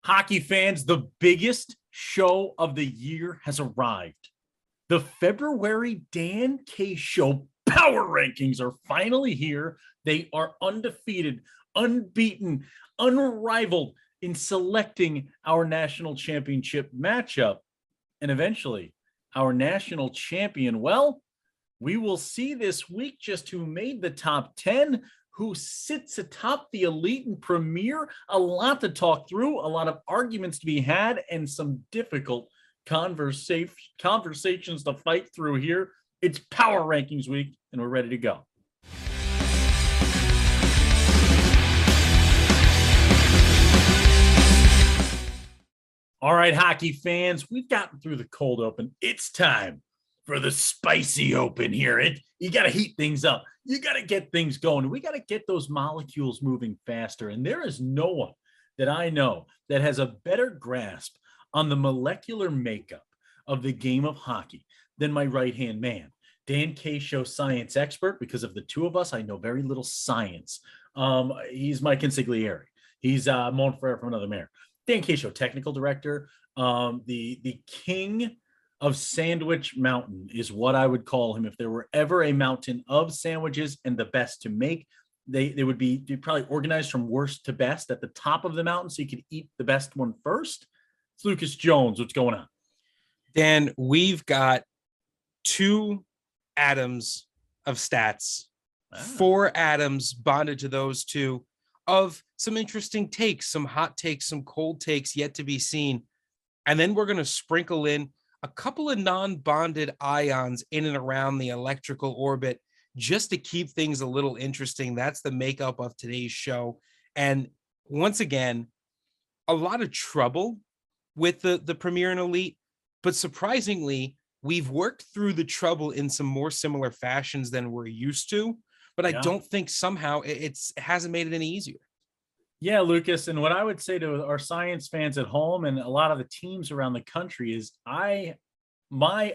Hockey fans, the biggest show of the year has arrived. The February Dan K Show Power Rankings are finally here. They are undefeated, unbeaten, unrivaled in selecting our national championship matchup and eventually our national champion. Well, we will see this week just who made the top 10, who sits atop the Elite and Premier. A lot to talk through, a lot of arguments to be had, and some difficult conversations to fight through here. It's Power Rankings week, and we're ready to go. All right, hockey fans, we've gotten through the cold open. It's time for the spicy open here. You got to heat things up. You got to get things going. We got to get those molecules moving faster. And there is no one that I know that has a better grasp on the molecular makeup of the game of hockey than my right-hand man, Dan K Show science expert. Because of the two of us, I know very little science. He's my consigliere. He's Mon Frere from Another Mayor. Dan K Show technical director, the king of Sandwich Mountain is what I would call him. If there were ever a mountain of sandwiches and the best to make, they would be probably organized from worst to best at the top of the mountain so you could eat the best one first. It's Lucas Jones. What's going on? Dan, we've got two atoms of stats, 4 atoms bonded to those two of some interesting takes, some hot takes, some cold takes yet to be seen. And then we're going to sprinkle in a couple of non-bonded ions in and around the electrical orbit just to keep things a little interesting. That's the makeup of today's show. And once again, a lot of trouble with the Premier and Elite, but surprisingly, we've worked through the trouble in some more similar fashions than we're used to, but I don't think somehow it hasn't made it any easier. Yeah, Lucas. And what I would say to our science fans at home and a lot of the teams around the country is my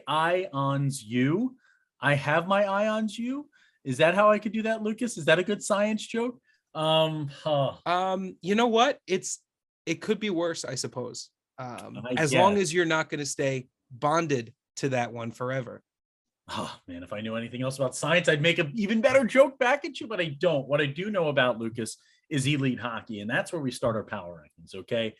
eye on you. I have my eye on you. Is that how I could do that, Lucas? Is that a good science joke? You know what? It could be worse, I suppose. As long as you're not going to stay bonded to that one forever. Oh man, if I knew anything else about science, I'd make an even better joke back at you, but I don't. What I do know about Lucas is elite hockey, and that's where we start our power rankings, okay?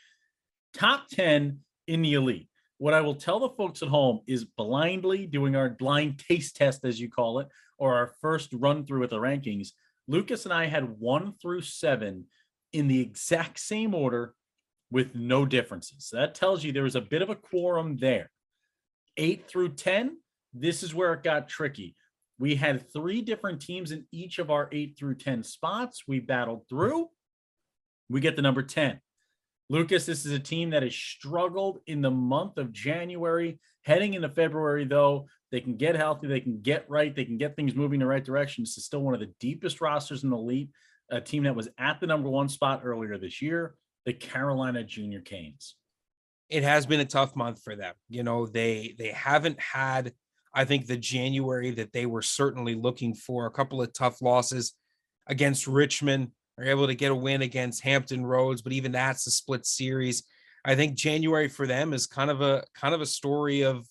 Top 10 in the elite. What I will tell the folks at home is blindly doing our blind taste test, as you call it, or our first run through with the rankings. Lucas and I had 1 through 7 in the exact same order with no differences. So that tells you there was a bit of a quorum there. 8 through 10, this is where it got tricky. We had 3 different teams in each of our 8 through 10 spots. We battled through. We get the number 10. Lucas, this is a team that has struggled in the month of January. Heading into February, though, they can get healthy. They can get right. They can get things moving in the right direction. This is still one of the deepest rosters in the elite, a team that was at the number 1 spot earlier this year, the Carolina Junior Canes. It has been a tough month for them. You know, they haven't had, I think, the January that they were certainly looking for. A couple of tough losses against Richmond. They're able to get a win against Hampton Roads, but even that's a split series. I think January for them is kind of a story of,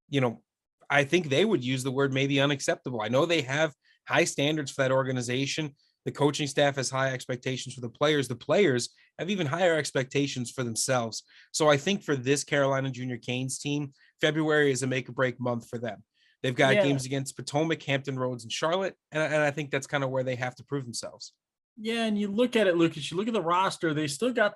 you know, I think they would use the word maybe unacceptable. I know they have high standards for that organization. The coaching staff has high expectations for the players. The players have even higher expectations for themselves. So I think for this Carolina Junior Canes team, February is a make or break month for them. They've got games against Potomac, Hampton Roads, and Charlotte. And I think that's kind of where they have to prove themselves. Yeah, and you look at it, Lucas, you look at the roster, they still got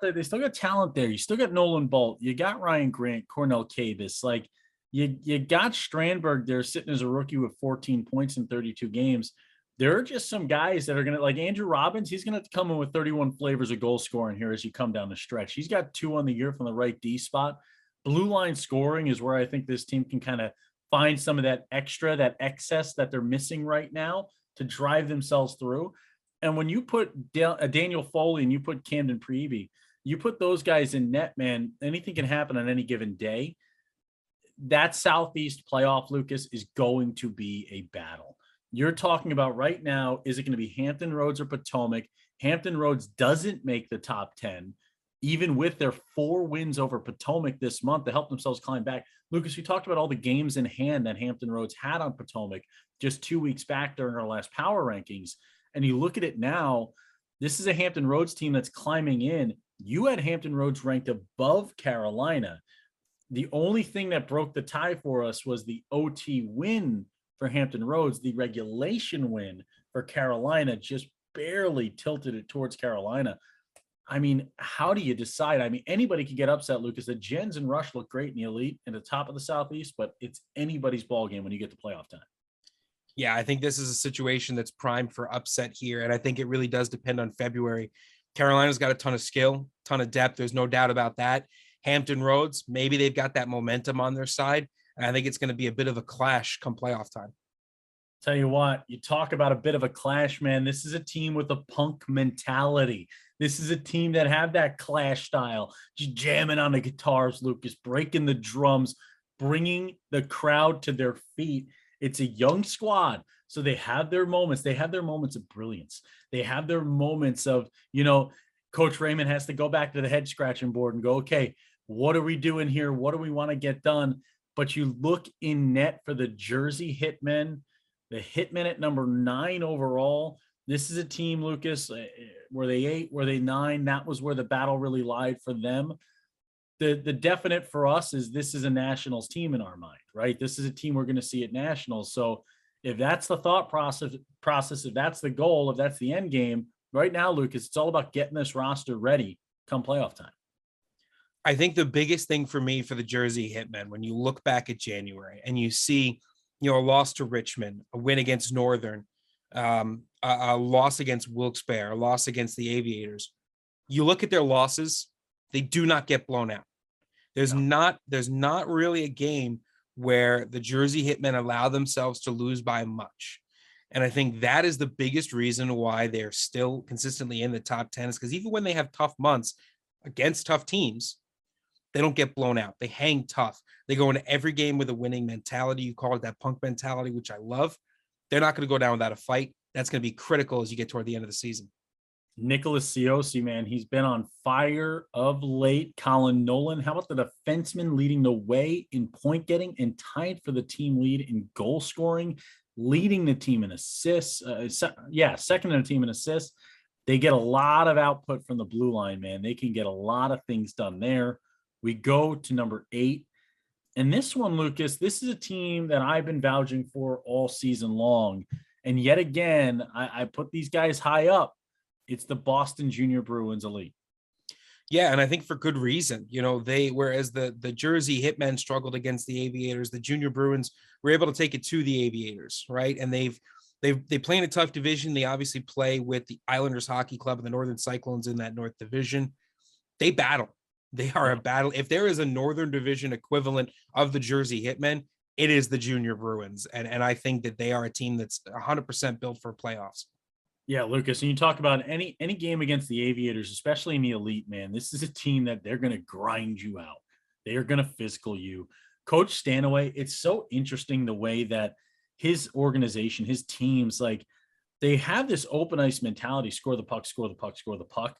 talent there. You still got Nolan Bolt, you got Ryan Grant, Cornell Cavis. Like you got Strandberg there sitting as a rookie with 14 points in 32 games. There are just some guys that are going to, like Andrew Robbins, he's going to come in with 31 flavors of goal scoring here as you come down the stretch. He's got 2 on the year from the right D spot. Blue line scoring is where I think this team can kind of find some of that extra, that excess that they're missing right now to drive themselves through. And when you put Daniel Foley and you put Camden Prevey, you put those guys in net, man, anything can happen on any given day. That Southeast playoff, Lucas, is going to be a battle. You're talking about right now, is it going to be Hampton Roads or Potomac? Hampton Roads doesn't make the top 10. even with their 4 wins over Potomac this month to help themselves climb back. Lucas, you talked about all the games in hand that Hampton Roads had on Potomac just 2 weeks back during our last power rankings. And you look at it now, this is a Hampton Roads team that's climbing in. You had Hampton Roads ranked above Carolina. The only thing that broke the tie for us was the OT win for Hampton Roads. The regulation win for Carolina just barely tilted it towards Carolina. I mean, how do you decide? I mean, anybody can get upset, Lucas. The Jens and Rush look great in the elite and the top of the Southeast, but it's anybody's ball game when you get to playoff time. Yeah, I think this is a situation that's primed for upset here. And I think it really does depend on February. Carolina's got a ton of skill, ton of depth. There's no doubt about that. Hampton Roads, maybe they've got that momentum on their side. And I think it's going to be a bit of a clash come playoff time. Tell you what, you talk about a bit of a clash, man. This is a team with a punk mentality. This is a team that have that clash style, just jamming on the guitars, Lucas, breaking the drums, bringing the crowd to their feet. It's a young squad, so they have their moments. They have their moments of brilliance. They have their moments of, Coach Raymond has to go back to the head scratching board and go, okay, what are we doing here? What do we want to get done? But you look in net for the Jersey Hitmen, the Hitmen at number 9 overall. This is a team, Lucas, were they 8, were they 9? That was where the battle really lied for them. The definite for us is this is a nationals team in our mind, right? This is a team we're going to see at nationals. So if that's the thought process, if that's the goal, if that's the end game, right now, Lucas, it's all about getting this roster ready come playoff time. I think the biggest thing for me for the Jersey Hitmen, when you look back at January and you see, a loss to Richmond, a win against Northern, a loss against Wilkes-Barre, a loss against the Aviators, you look at their losses, they do not get blown out. There's not really a game where the Jersey Hitmen allow themselves to lose by much. And I think that is the biggest reason why they're still consistently in the top 10 is because even when they have tough months against tough teams, they don't get blown out. They hang tough. They go into every game with a winning mentality. You call it that punk mentality, which I love. They're not going to go down without a fight. That's going to be critical as you get toward the end of the season. Nicholas Ciosi, man, he's been on fire of late. Colin Nolan, how about the defenseman leading the way in point getting and tied for the team lead in goal scoring, leading the team in assists. Second in the team in assists. They get a lot of output from the blue line, man. They can get a lot of things done there. We go to number 8. And this one, Lucas, this is a team that I've been vouching for all season long. And yet again, I put these guys high up. It's the Boston Junior Bruins Elite. Yeah, and I think for good reason. Whereas the Jersey Hitmen struggled against the Aviators, the Junior Bruins were able to take it to the Aviators, right? And they play in a tough division. They obviously play with the Islanders Hockey Club and the Northern Cyclones in that North Division. They battle. They are a battle. If there is a Northern Division equivalent of the Jersey Hitmen, it is the Junior Bruins. And I think that they are a team that's 100% built for playoffs. Yeah, Lucas, and you talk about any game against the Aviators, especially in the elite, man, this is a team that they're going to grind you out. They are going to physical you. Coach Stanaway, it's so interesting the way that his organization, his teams, like they have this open ice mentality, score the puck, score the puck, score the puck.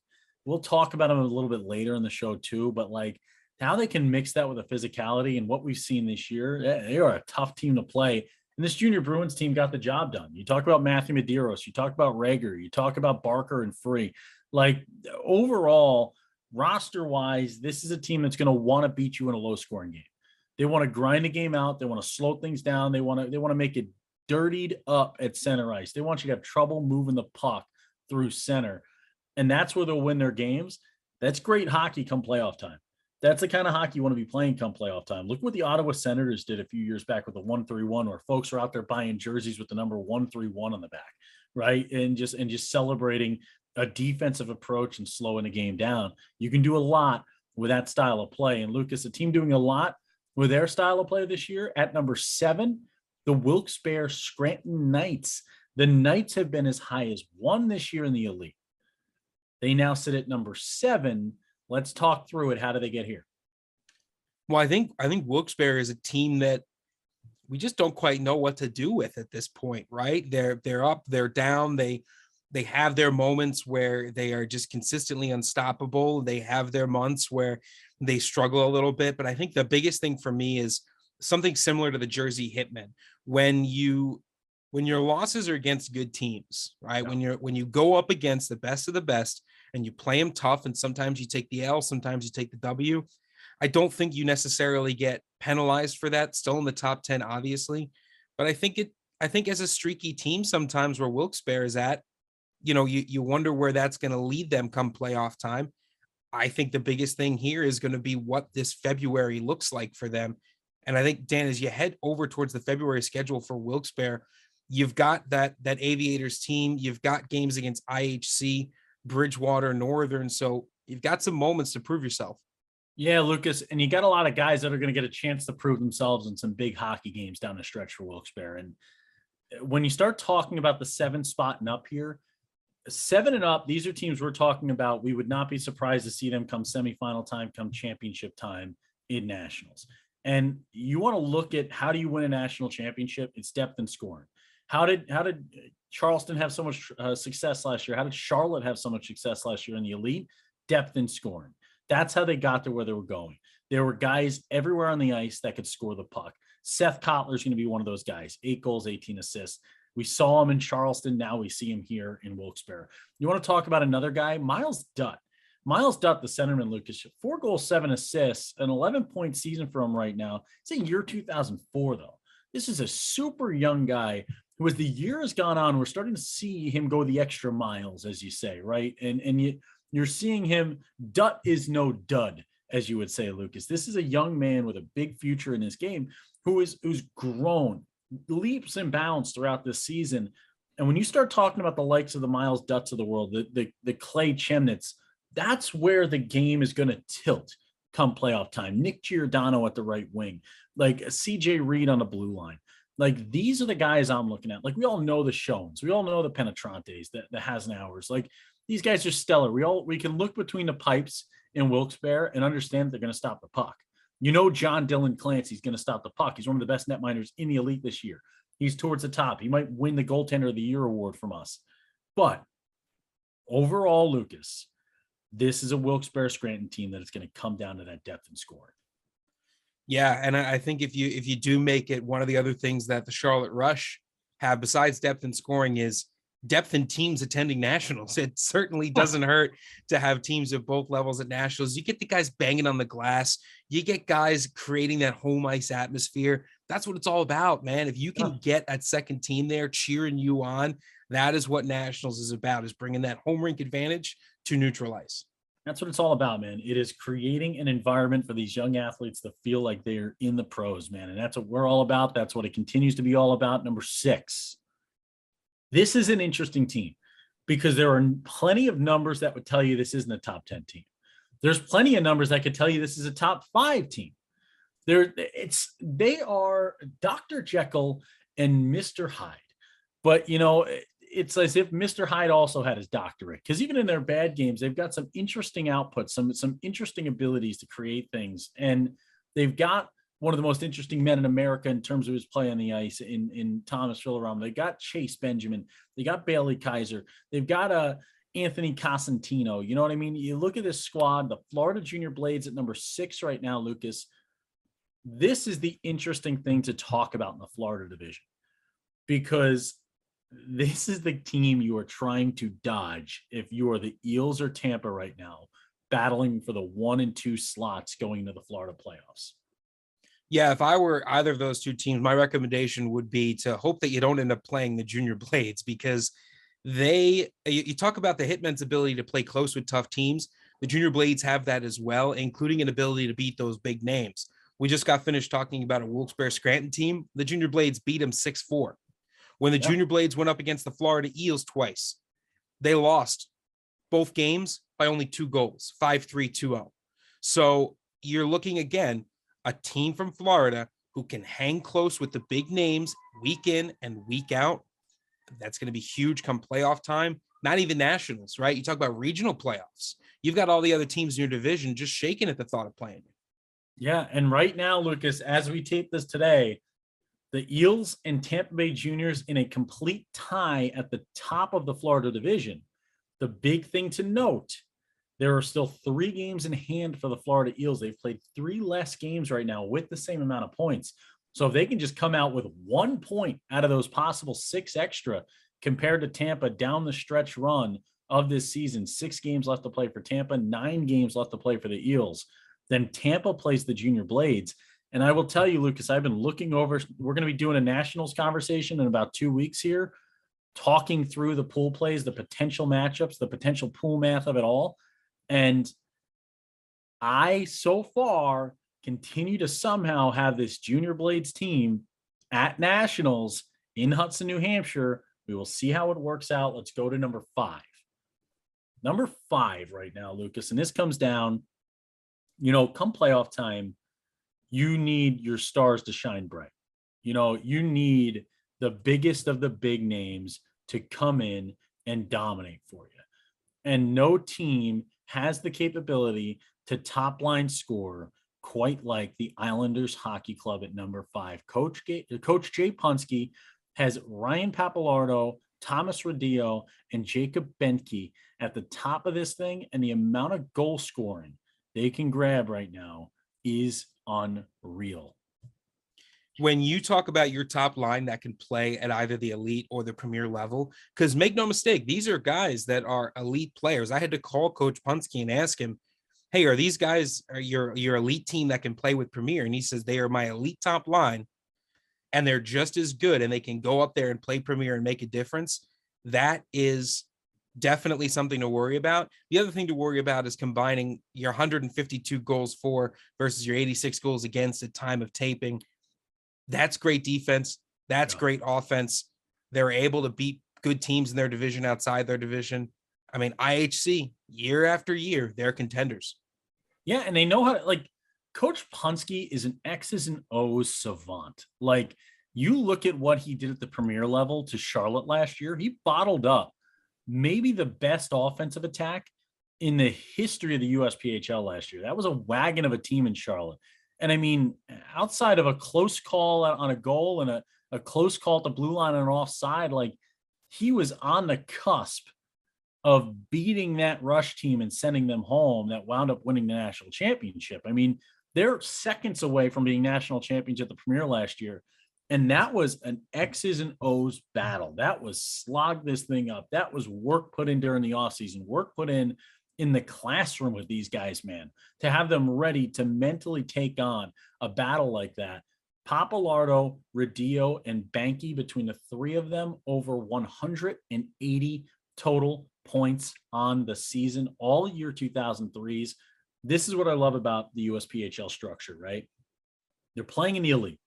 We'll talk about them a little bit later in the show too, but like how they can mix that with a physicality and what we've seen this year, they are a tough team to play. And this Junior Bruins team got the job done. You talk about Matthew Medeiros, you talk about Rager, you talk about Barker and Free. Like overall, roster-wise, this is a team that's going to want to beat you in a low-scoring game. They want to grind the game out. They want to slow things down. They want to make it dirtied up at center ice. They want you to have trouble moving the puck through center. And that's where they'll win their games. That's great hockey come playoff time. That's the kind of hockey you want to be playing come playoff time. Look what the Ottawa Senators did a few years back with the 131, where folks are out there buying jerseys with the number 131 on the back, right? And just celebrating a defensive approach and slowing the game down. You can do a lot with that style of play. And Lucas, a team doing a lot with their style of play this year at number 7, the Wilkes-Barre Scranton Knights. The Knights have been as high as 1 this year in the elite. They now sit at number 7. Let's talk through it. How do they get here? Well, I think Wilkes-Barre is a team that we just don't quite know what to do with at this point, right? They're up, they're down. They They have their moments where they are just consistently unstoppable. They have their months where they struggle a little bit. But I think the biggest thing for me is something similar to the Jersey Hitmen. When your losses are against good teams, right? Yeah. When you go up against the best of the best and you play them tough, and sometimes you take the L, sometimes you take the W. I don't think you necessarily get penalized for that. Still in the top 10, obviously, but I think as a streaky team, sometimes where Wilkes-Barre is at, you wonder where that's going to lead them come playoff time. I think the biggest thing here is going to be what this February looks like for them. And I think, Dan, as you head over towards the February schedule for Wilkes-Barre, you've got that Aviators team, you've got games against IHC, Bridgewater, Northern. So you've got some moments to prove yourself. Yeah, Lucas, and you got a lot of guys that are going to get a chance to prove themselves in some big hockey games down the stretch for Wilkes-Barre. And when you start talking about the 7 spot and up here, 7 and up, these are teams we're talking about. We would not be surprised to see them come semifinal time, come championship time in nationals. And you want to look at how do you win a national championship? It's depth and scoring. How did Charleston have so much success last year? How did Charlotte have so much success last year in the elite? Depth and scoring. That's how they got to where they were going. There were guys everywhere on the ice that could score the puck. Seth Kotler is going to be one of those guys. 8 goals, 18 assists. We saw him in Charleston. Now we see him here in Wilkes-Barre. You want to talk about another guy? Miles Dutt. Miles Dutt, the centerman, Lucas, 4 goals, 7 assists, an 11-point season for him right now. It's in year 2004, though. This is a super young guy who, as the year has gone on, we're starting to see him go the extra miles, as you say, right? And you're seeing him. Dutt is no dud, as you would say, Lucas. This is a young man with a big future in his game who's grown leaps and bounds throughout this season. And when you start talking about the likes of the Miles Dutts of the world, the Clay Chemnitz, that's where the game is going to tilt come playoff time. Nick Giordano at the right wing, like CJ Reed on the blue line. Like, these are the guys I'm looking at. Like, we all know the Shones. We all know the Penetrantes, the Hasenauers. Like, these guys are stellar. We can look between the pipes in Wilkes-Barre and understand they're going to stop the puck. John Dylan Clancy's going to stop the puck. He's one of the best netminders in the elite this year. He's towards the top. He might win the goaltender of the year award from us. But overall, Lucas, this is a Wilkes-Barre Scranton team that is going to come down to that depth and scoring. Yeah, and I think if you do make it, one of the other things that the Charlotte Rush have besides depth and scoring is depth in teams attending nationals. It certainly doesn't hurt to have teams at both levels at nationals. You get the guys banging on the glass. You get guys creating that home ice atmosphere. That's what it's all about, man. If you can get that second team there cheering you on, that is what nationals is about, is bringing that home rink advantage to neutral ice. That's what it's all about, man. It is creating an environment for these young athletes to feel like they're in the pros, man. And that's what we're all about. That's what it continues to be all about. Number 6. This is an interesting team because there are plenty of numbers that would tell you this isn't a top 10 team. There's plenty of numbers that could tell you this is a top 5 team. They are Dr. Jekyll and Mr. Hyde. But, it's as if Mr. Hyde also had his doctorate, because even in their bad games, they've got some interesting outputs, some interesting abilities to create things. And they've got one of the most interesting men in America in terms of his play on the ice in Thomas Villarama. They got Chase Benjamin. They got Bailey Kaiser. They've got Anthony Cosentino. You know what I mean? You look at this squad, the Florida Junior Blades at number 6 right now, Lucas. This is the interesting thing to talk about in the Florida division, because this is the team you are trying to dodge if you are the Eels or Tampa right now, battling for the 1 and 2 slots going to the Florida playoffs. Yeah, if I were either of those two teams, my recommendation would be to hope that you don't end up playing the Junior Blades, because you talk about the Hitmen's ability to play close with tough teams. The Junior Blades have that as well, including an ability to beat those big names. We just got finished talking about a Wilkes-Barre Scranton team. The Junior Blades beat them 6-4. When the Junior Blades went up against the Florida Eels twice, they lost both games by only 2 goals, 5-3, 2-0. So you're looking, again, a team from Florida who can hang close with the big names week in and week out. That's going to be huge come playoff time. Not even nationals, right? You talk about regional playoffs. You've got all the other teams in your division just shaking at the thought of playing. Yeah, and right now, Lucas, as we tape this today, The Eels and Tampa Bay Juniors in a complete tie at the top of the Florida division. The big thing to note, there are still 3 games in hand for the Florida Eels. They've played 3 less games right now with the same amount of points. So if they can just come out with 1 point out of those possible 6 extra compared to Tampa down the stretch run of this season, 6 games left to play for Tampa, 9 games left to play for the Eels, then Tampa plays the Junior Blades. And I will tell you, Lucas, I've been looking over, we're going to be doing a Nationals conversation in about 2 weeks here, talking through the pool plays, the potential matchups, the potential pool math of it all. And I, so far, continue to somehow have this Junior Blades team at Nationals in Hudson, New Hampshire. We will see how it works out. Let's go to number 5. Number 5 right now, Lucas, and this comes down, come playoff time, you need your stars to shine bright. You need the biggest of the big names to come in and dominate for you. And no team has the capability to top line score quite like the Islanders Hockey Club at number 5. Coach Jay Punske has Ryan Papalardo, Thomas Radillo, and Jacob Benke at the top of this thing, and the amount of goal scoring they can grab right now is unreal. When you talk about your top line that can play at either the elite or the premier level, because make no mistake, these are guys that are elite players. I had to call Coach Punske and ask him, hey, are these guys your elite team that can play with premier? And he says, they are my elite top line, and they're just as good, and they can go up there and play premier and make a difference. That is definitely something to worry about. The other thing to worry about is combining your 152 goals for versus your 86 goals against at time of taping. That's great defense. That's great offense. They're able to beat good teams in their division, outside their division. I mean, IHC, year after year, they're contenders. Yeah, and they know how to, Coach Punske is an X's and O's savant. You look at what he did at the premier level to Charlotte last year, he bottled up maybe the best offensive attack in the history of the USPHL last year. That was a wagon of a team in Charlotte. And I mean, outside of a close call on a goal and a close call at the blue line and an offside, he was on the cusp of beating that Rush team and sending them home that wound up winning the national championship. I mean, they're seconds away from being national champions at the Premier last year. And that was an X's and O's battle. That was slog this thing up. That was work put in during the offseason, work put in the classroom with these guys, man, to have them ready to mentally take on a battle like that. Papalardo, Radillo, and Benke, between the 3 of them, over 180 total points on the season, all year 2003s. This is what I love about the USPHL structure, right? They're playing in the elite.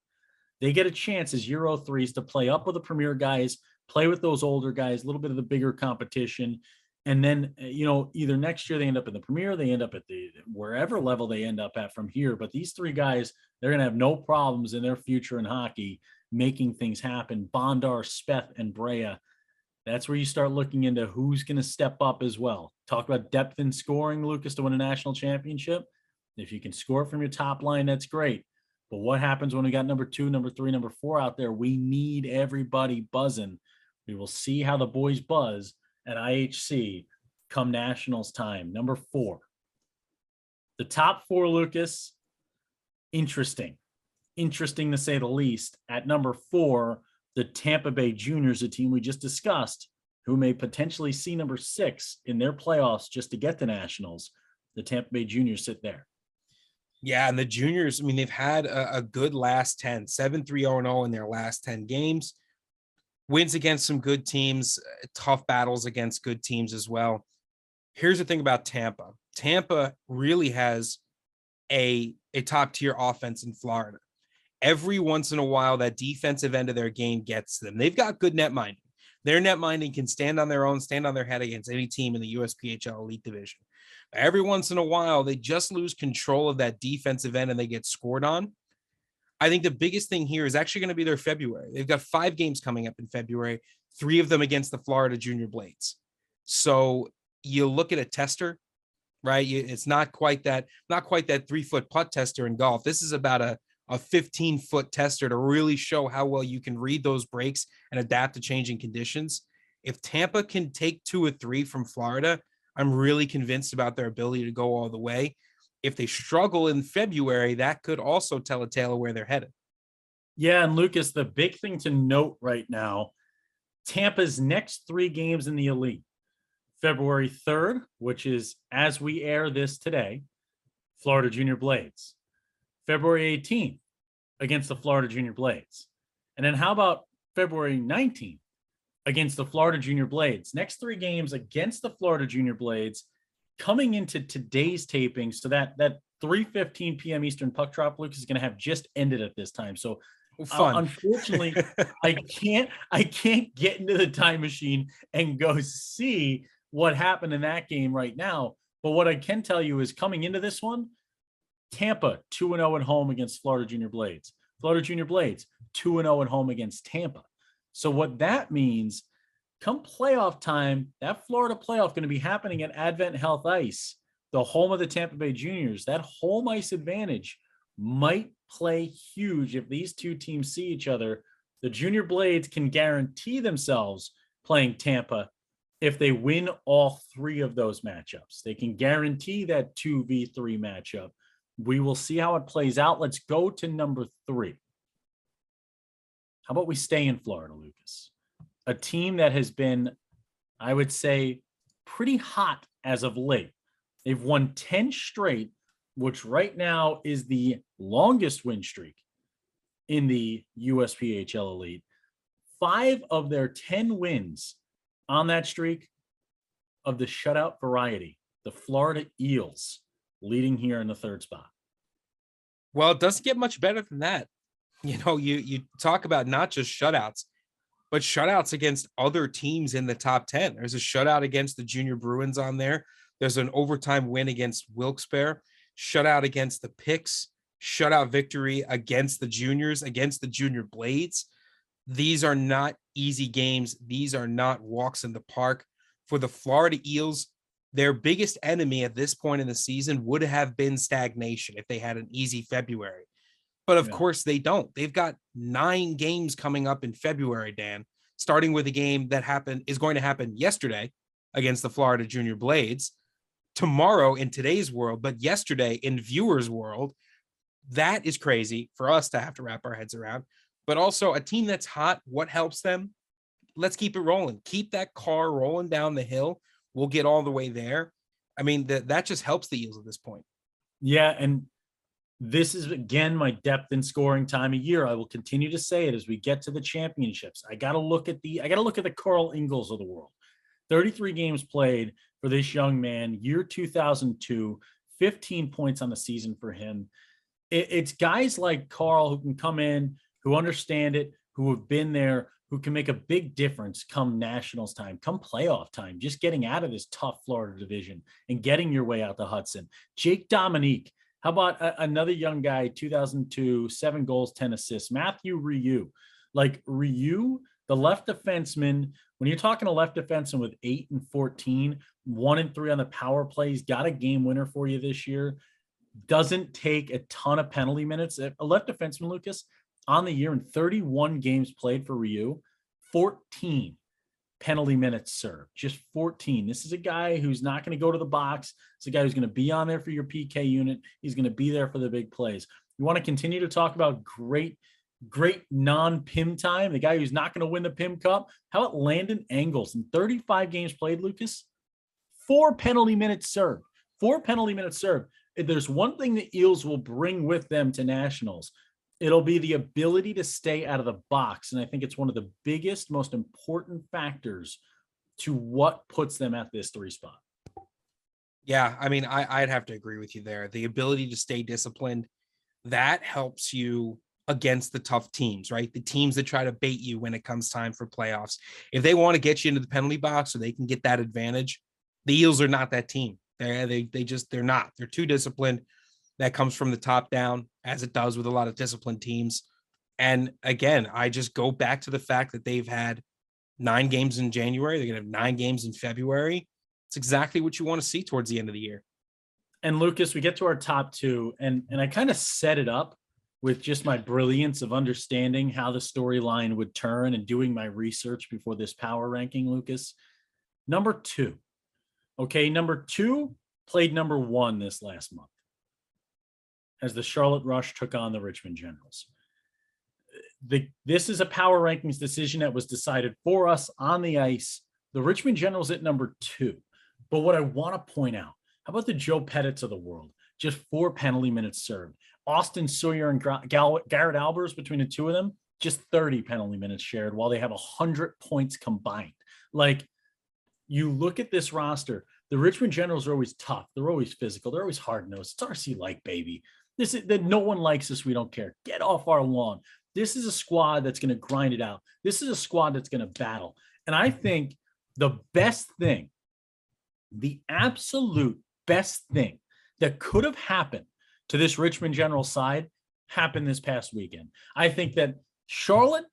They get a chance as Euro 3s to play up with the premier guys, play with those older guys, a little bit of the bigger competition. And then, either next year they end up in the premier, they end up at the wherever level they end up at from here. But these 3 guys, they're going to have no problems in their future in hockey making things happen. Bondar, Speth, and Brea. That's where you start looking into who's going to step up as well. Talk about depth in scoring, Lucas, to win a national championship. If you can score from your top line, that's great. But what happens when we got number 2, number 3, number 4 out there? We need everybody buzzing. We will see how the boys buzz at IHC come Nationals time. Number 4. The top 4, Lucas, interesting to say the least. At number 4, the Tampa Bay Juniors, a team we just discussed, who may potentially see number 6 in their playoffs just to get to Nationals. The Tampa Bay Juniors sit there. Yeah, and the Juniors, I mean, they've had a good last 10, 7-3-0-0 in their last 10 games. Wins against some good teams, tough battles against good teams as well. Here's the thing about Tampa. Tampa really has a top-tier offense in Florida. Every once in a while, that defensive end of their game gets them. They've got good net minding. Their net minding can stand on their own, stand on their head against any team in the USPHL Elite Division. Every once in a while, they just lose control of that defensive end and they get scored on. I think the biggest thing here is actually going to be their February. They've got 5 games coming up in February, 3 of them against the Florida Junior Blades. So you look at a tester, right? It's not quite that 3-foot putt tester in golf. This is about a a 15-foot tester to really show how well you can read those breaks and adapt to changing conditions. If Tampa can take 2 or 3 from Florida, I'm really convinced about their ability to go all the way. If they struggle in February, that could also tell a tale of where they're headed. Yeah, and Lucas, the big thing to note right now, Tampa's next 3 games in the Elite. February 3rd, which is as we air this today, Florida Junior Blades. February 18th against the Florida Junior Blades. And then how about February 19th against the Florida Junior Blades? Next 3 games against the Florida Junior Blades coming into today's taping. So that 3:15 p.m. Eastern puck drop, Lucas, is going to have just ended at this time. So Fun. Unfortunately, I can't get into the time machine and go see what happened in that game right now. But what I can tell you is coming into this one, Tampa 2-0 at home against Florida Junior Blades. Florida Junior Blades 2-0 at home against Tampa. So what that means, come playoff time, that Florida playoff going to be happening at Advent Health Ice, the home of the Tampa Bay Juniors. That home ice advantage might play huge if these two teams see each other. The Junior Blades can guarantee themselves playing Tampa if they win all 3 of those matchups. They can guarantee that 2v3 matchup. We will see how it plays out. Let's go to number 3. How about we stay in Florida, Lucas? A team that has been, I would say, pretty hot as of late. They've won 10 straight, which right now is the longest win streak in the USPHL Elite. 5 of their 10 wins on that streak of the shutout variety, the Florida Eels leading here in the 3rd spot. Well, it doesn't get much better than that. You know, you talk about not just shutouts, but shutouts against other teams in the top 10. There's a shutout against the Junior Bruins on there. There's an overtime win against Wilkes-Barre, shutout against the Picks, shutout victory against the Juniors, against the Junior Blades. These are not easy games. These are not walks in the park. For the Florida Eels, their biggest enemy at this point in the season would have been stagnation if they had an easy February. But of course they don't. They've got 9 games coming up in February, Dan, starting with a game that is going to happen yesterday against the Florida Junior Blades, tomorrow in today's world, but yesterday in viewers' world. That is crazy for us to have to wrap our heads around. But also a team that's hot, what helps them? Let's keep it rolling. Keep that car rolling down the hill. We'll get all the way there. I mean, that just helps the Eels at this point. Yeah, and this is, again, my depth in scoring time of year. I will continue to say it as we get to the championships. I got to look at the Carl Ingalls of the world. 33 games played for this young man, year 2002, 15 points on the season for him. It's guys like Carl who can come in, who understand it, who have been there, who can make a big difference come nationals time, come playoff time, just getting out of this tough Florida division and getting your way out to Hudson. Jake Dominique, how about another young guy, 2002, 7 goals, 10 assists, Matthew Ryu. Like Ryu, the left defenseman, when you're talking a left defenseman with 8 and 14, 1 and 3 on the power plays, got a game winner for you this year, doesn't take a ton of penalty minutes. A left defenseman, Lucas, on the year in 31 games played for Ryu, 14 penalty minutes served, just 14. This is a guy who's not going to go to the box. It's a guy who's going to be on there for your PK unit. He's going to be there for the big plays. You want to continue to talk about great non-PIM time, the guy who's not going to win the PIM Cup. How about Landon Engels in 35 games played, Lucas? 4 penalty minutes served. 4 penalty minutes served. If there's one thing the Eels will bring with them to nationals, it'll be the ability to stay out of the box. And I think it's one of the biggest, most important factors to what puts them at this 3 spot. Yeah, I mean, I'd have to agree with you there. The ability to stay disciplined, that helps you against the tough teams, right? The teams that try to bait you when it comes time for playoffs. If they want to get you into the penalty box so they can get that advantage, the Eels are not that team. They're not. They're too disciplined. That comes from the top down, as it does with a lot of disciplined teams. And again, I just go back to the fact that they've had 9 games in January. They're going to have 9 games in February. It's exactly what you want to see towards the end of the year. And Lucas, we get to our top 2, and I kind of set it up with just my brilliance of understanding how the storyline would turn and doing my research before this power ranking, Lucas. Number 2. Okay, number 2 played number 1 this last month as the Charlotte Rush took on the Richmond Generals. This is a power rankings decision that was decided for us on the ice. The Richmond Generals at number 2. But what I want to point out, how about the Joe Pettits of the world? Just 4 penalty minutes served. Austin Sawyer and Garrett Albers, between the two of them, just 30 penalty minutes shared while they have 100 points combined. Like, you look at this roster, the Richmond Generals are always tough. They're always physical. They're always hard-nosed. It's RC-like, baby. This is that no one likes us. We don't care. Get off our lawn. This is a squad that's going to grind it out. This is a squad that's going to battle. And I think the best thing, the absolute best thing that could have happened to this Richmond General side happened this past weekend. I think that Charlotte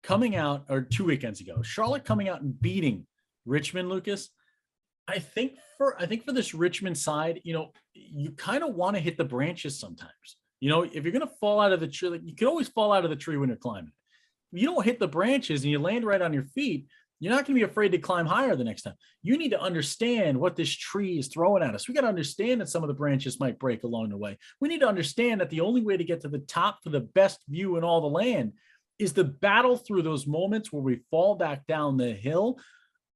coming out, or 2 weekends ago, Charlotte coming out and beating Richmond, Lucas, I think for this Richmond side, you kind of want to hit the branches sometimes. If you're going to fall out of the tree, you can always fall out of the tree when you're climbing. If you don't hit the branches and you land right on your feet, you're not going to be afraid to climb higher the next time. You need to understand what this tree is throwing at us. We got to understand that some of the branches might break along the way. We need to understand that the only way to get to the top for the best view in all the land is to battle through those moments where we fall back down the hill.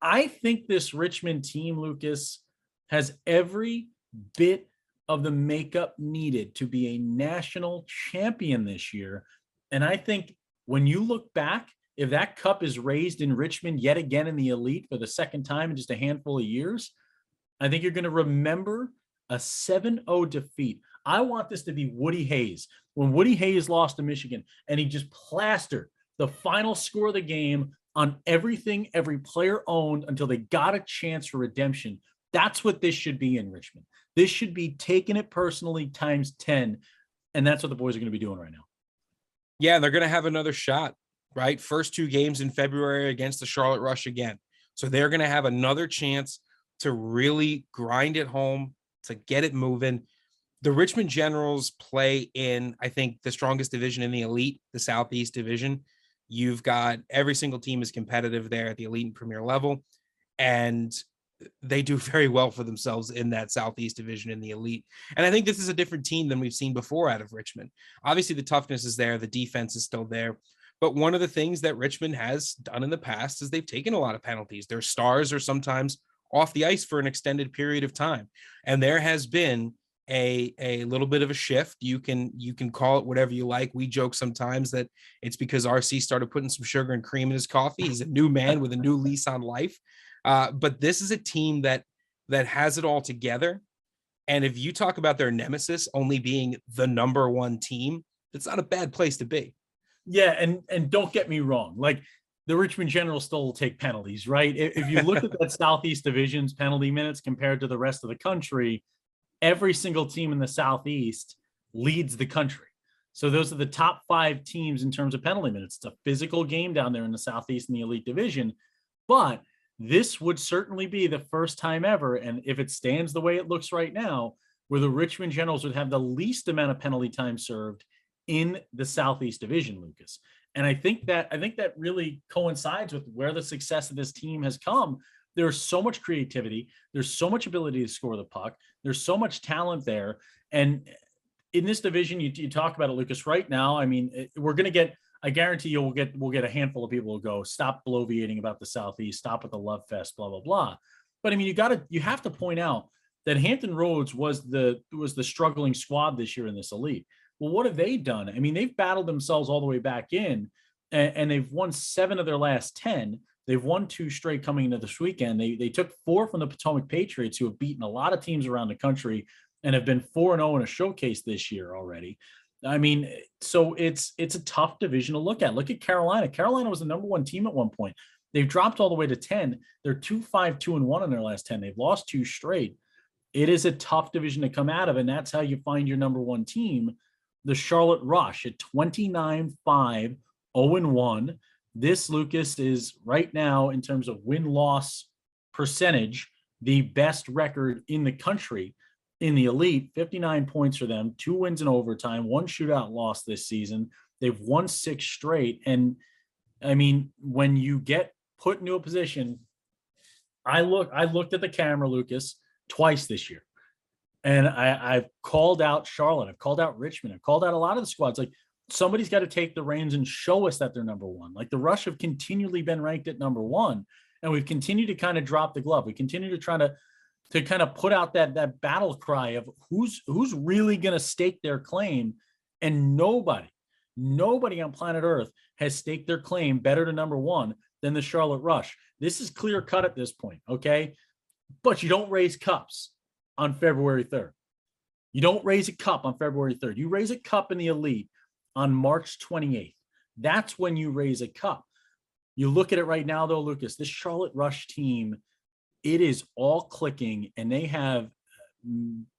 I think this Richmond team, Lucas, has every bit of the makeup needed to be a national champion this year. And I think when you look back, if that cup is raised in Richmond yet again in the Elite for the second time in just a handful of years, I think you're going to remember a 7-0 defeat. I want this to be Woody Hayes. When Woody Hayes lost to Michigan and he just plastered the final score of the game on everything every player owned until they got a chance for redemption. That's what this should be in Richmond. This should be taking it personally times 10. And that's what the boys are going to be doing right now. Yeah, they're going to have another shot, right? First 2 games in February against the Charlotte Rush again. So they're going to have another chance to really grind it home, to get it moving. The Richmond Generals play in, I think, the strongest division in the Elite, the Southeast Division. You've got every single team is competitive there at the Elite and Premier level, and they do very well for themselves in that Southeast Division in the Elite. And I think this is a different team than we've seen before out of Richmond. Obviously, the toughness is there. The defense is still there. But one of the things that Richmond has done in the past is they've taken a lot of penalties. Their stars are sometimes off the ice for an extended period of time. And there has been a little bit of a shift. You can call it whatever you like. We joke sometimes that it's because RC started putting some sugar and cream in his coffee. He's a new man with a new lease on life. But this is a team that has it all together. And if you talk about their nemesis only being the number 1 team, it's not a bad place to be. Yeah, and don't get me wrong. Like, the Richmond Generals still will take penalties, right? If you look at that Southeast Division's penalty minutes compared to the rest of the country, every single team in the Southeast leads the country. So those are the top 5 teams in terms of penalty minutes. It's a physical game down there in the Southeast in the Elite Division. But this would certainly be the first time ever, and if it stands the way it looks right now, where the Richmond Generals would have the least amount of penalty time served in the Southeast Division, Lucas. And I think that really coincides with where the success of this team has come. There's so much creativity. There's so much ability to score the puck. There's so much talent there. And in this division, you talk about it, Lucas, right now. I mean, we're going to get, I guarantee you we'll get a handful of people who go, stop bloviating about the Southeast, stop with the love fest, blah, blah, blah. But I mean, you have to point out that Hampton Roads was the struggling squad this year in this Elite. Well, what have they done? I mean, they've battled themselves all the way back in, and they've won 7 of their last 10. They've won 2 straight coming into this weekend. They took 4 from the Potomac Patriots, who have beaten a lot of teams around the country and have been 4-0 in a showcase this year already. I mean, so it's a tough division to look at. Look at Carolina. Carolina was the number 1 team at one point. They've dropped all the way to 10. They're 2-5-2-1 in their last 10. They've lost 2 straight. It is a tough division to come out of, and that's how you find your number 1 team. The Charlotte Rush at 29-5-0-1. This, Lucas, is right now, in terms of win-loss percentage, the best record in the country In the Elite, 59 points for them, 2 wins in overtime, 1 shootout loss this season. They've won 6 straight. And I mean, when you get put into a position, I looked at the camera, Lucas, twice this year. And I've called out Charlotte. I've called out Richmond. I've called out a lot of the squads. Like, somebody's got to take the reins and show us that they're number one. Like, the Rush have continually been ranked at number one, and we've continued to kind of drop the glove. We continue to try to kind of put out that battle cry of who's really going to stake their claim. And nobody on planet Earth has staked their claim better to number one than the Charlotte Rush. This is clear cut at this point. Okay. But you don't raise cups on February 3rd. You don't raise a cup on February 3rd. You raise a cup in the Elite on March 28th. That's when you raise a cup. You look at it right now, though, Lucas, this Charlotte Rush team, it is all clicking, and they have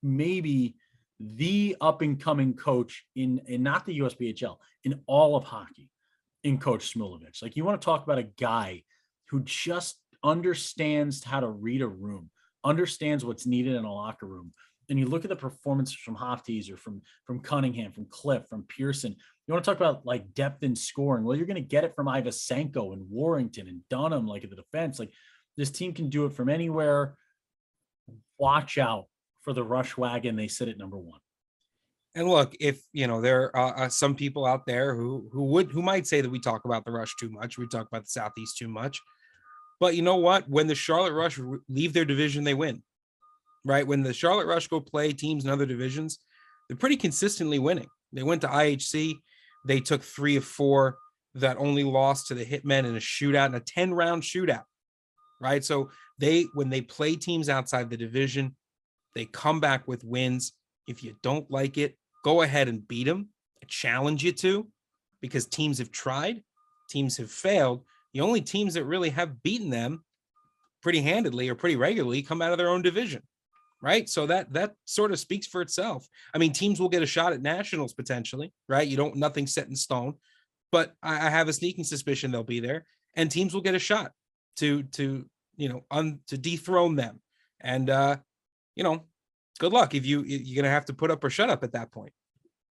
maybe the up-and-coming coach in not the USPHL, in all of hockey, in Coach Smilovic. Like, you want to talk about a guy who just understands how to read a room, understands what's needed in a locker room. And you look at the performances from Hofteaser, from Cunningham, from Cliff, from Pearson. You want to talk about like depth in scoring? Well, you're going to get it from Ivasenko and Warrington and Dunham, like at the defense. Like, this team can do it from anywhere. Watch out for the Rush wagon. They sit at number one. And look, if there are some people out there who might say that we talk about the Rush too much, we talk about the Southeast too much. But you know what? When the Charlotte Rush leave their division, they win. Right? When the Charlotte Rush go play teams in other divisions, they're pretty consistently winning. They went to IHC. They took 3 of 4 that only lost to the Hitmen in a shootout, in a 10-round shootout. Right? So when they play teams outside the division, they come back with wins. If you don't like it, go ahead and beat them. I challenge you to, because teams have tried, teams have failed. The only teams that really have beaten them pretty handedly or pretty regularly come out of their own division. Right. So that sort of speaks for itself. I mean, teams will get a shot at nationals potentially, right? Nothing's set in stone, but I have a sneaking suspicion they'll be there, and teams will get a shot to dethrone them. And, good luck if you're going to have to put up or shut up at that point.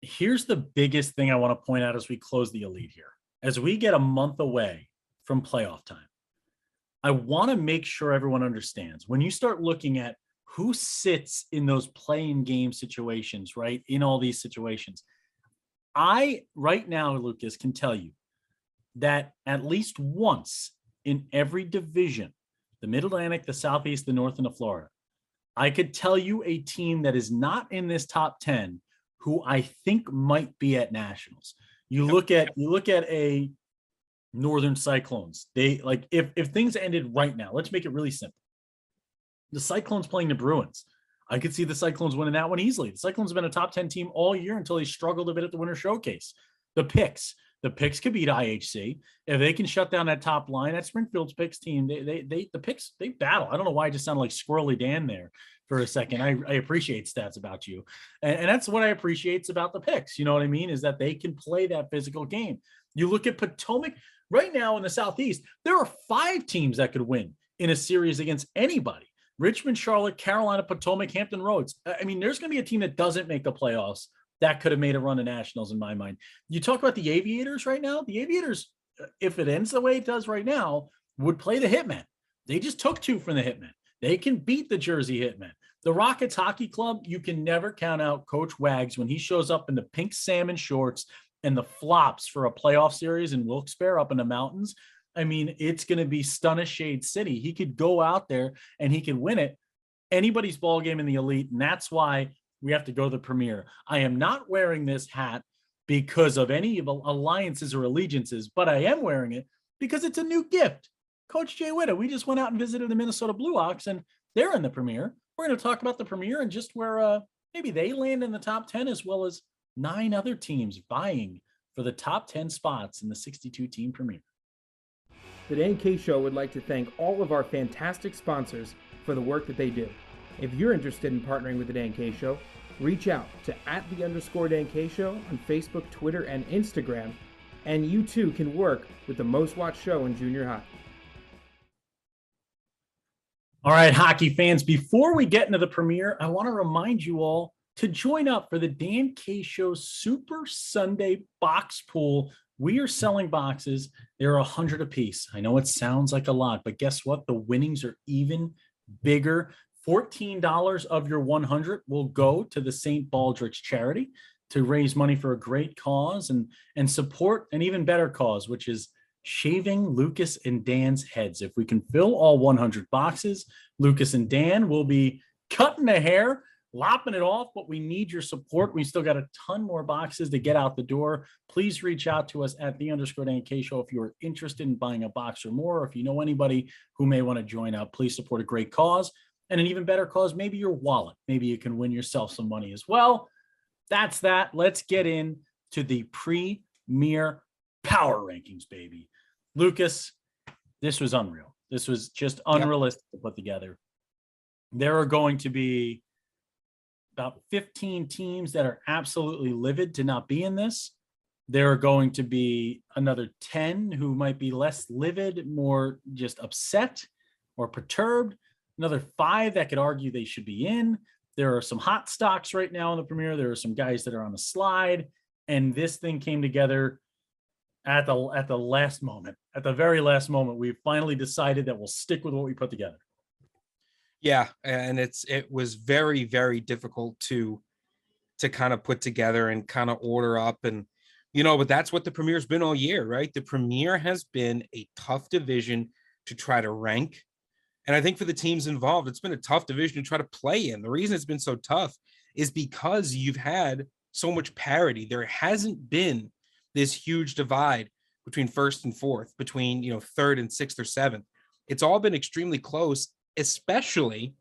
Here's the biggest thing I want to point out as we close the Elite here. As we get a month away from playoff time, I want to make sure everyone understands, when you start looking at who sits in those playing game situations, right? In all these situations, I right now, Lucas, can tell you that at least once in every division, the Mid-Atlantic, the Southeast, the North, and the Florida, I could tell you a team that is not in this top 10 who I think might be at nationals. You look at a Northern Cyclones. They, like, if things ended right now, let's make it really simple. The Cyclones playing the Bruins. I could see the Cyclones winning that one easily. The Cyclones have been a top 10 team all year until they struggled a bit at the Winter Showcase. The Picks could beat IHC. If they can shut down that top line, that Springfield's Picks team, the Picks, they battle. I don't know why I just sounded like Squirrely Dan there for a second. I appreciate stats about you. And that's what I appreciate about the Picks. You know what I mean? Is that they can play that physical game. You look at Potomac right now in the Southeast, there are 5 teams that could win in a series against anybody. Richmond, Charlotte, Carolina, Potomac, Hampton Roads. I mean, there's going to be a team that doesn't make the playoffs that could have made a run to nationals in my mind. You talk about the Aviators right now. The Aviators, if it ends the way it does right now, would play the Hitmen. They just took 2 from the Hitmen. They can beat the Jersey Hitmen. The Rockets Hockey Club, you can never count out Coach Wags when he shows up in the pink salmon shorts and the flops for a playoff series in Wilkes-Barre up in the mountains. I mean, it's going to be Stunna-Shade City. He could go out there and he could win it. Anybody's ball game in the Elite, and that's why we have to go to the Premier. I am not wearing this hat because of any alliances or allegiances, but I am wearing it because it's a new gift. Coach Jay Witta, we just went out and visited the Minnesota Blue Hawks, and they're in the Premier. We're going to talk about the Premier and just where maybe they land in the top 10, as well as 9 other teams vying for the top 10 spots in the 62-team Premier. The Dan K Show would like to thank all of our fantastic sponsors for the work that they do. If you're interested in partnering with the Dan K Show, reach out to @the_Dan K Show on Facebook, Twitter, and Instagram, and you too can work with the most watched show in junior hockey. All right, hockey fans, before we get into the premiere, I want to remind you all to join up for the Dan K Show Super Sunday box pool. We are selling boxes. They're 100 a piece. I know it sounds like a lot, but guess what? The winnings are even bigger. $14 of your 100 will go to the St. Baldrick's charity to raise money for a great cause and support an even better cause, which is shaving Lucas and Dan's heads. If we can fill all 100 boxes, Lucas and Dan will be cutting the hair, lopping it off, but we need your support. We still got a ton more boxes to get out the door. Please reach out to us at _Dan Show if you're interested in buying a box or more, or if you know anybody who may want to join up. Please support a great cause and an even better cause, maybe your wallet. Maybe you can win yourself some money as well. That's that. Let's get in to the premier power rankings, baby. Lucas, this was unreal. This was just unrealistic to put together. There are going to be about 15 teams that are absolutely livid to not be in this. There are going to be another 10 who might be less livid, more just upset or perturbed. Another 5 that could argue they should be in. There are some hot stocks right now in the premiere. There are some guys that are on the slide, and this thing came together at the last moment. At the very last moment, we finally decided that we'll stick with what we put together. Yeah, and it was very, very difficult to kind of put together and kind of order up, and but that's what the premier's been all year, right? The premier has been a tough division to try to rank. And I think for the teams involved, it's been a tough division to try to play in. The reason it's been so tough is because you've had so much parity. There hasn't been this huge divide between first and fourth, between, third and sixth or seventh. It's all been extremely close, especially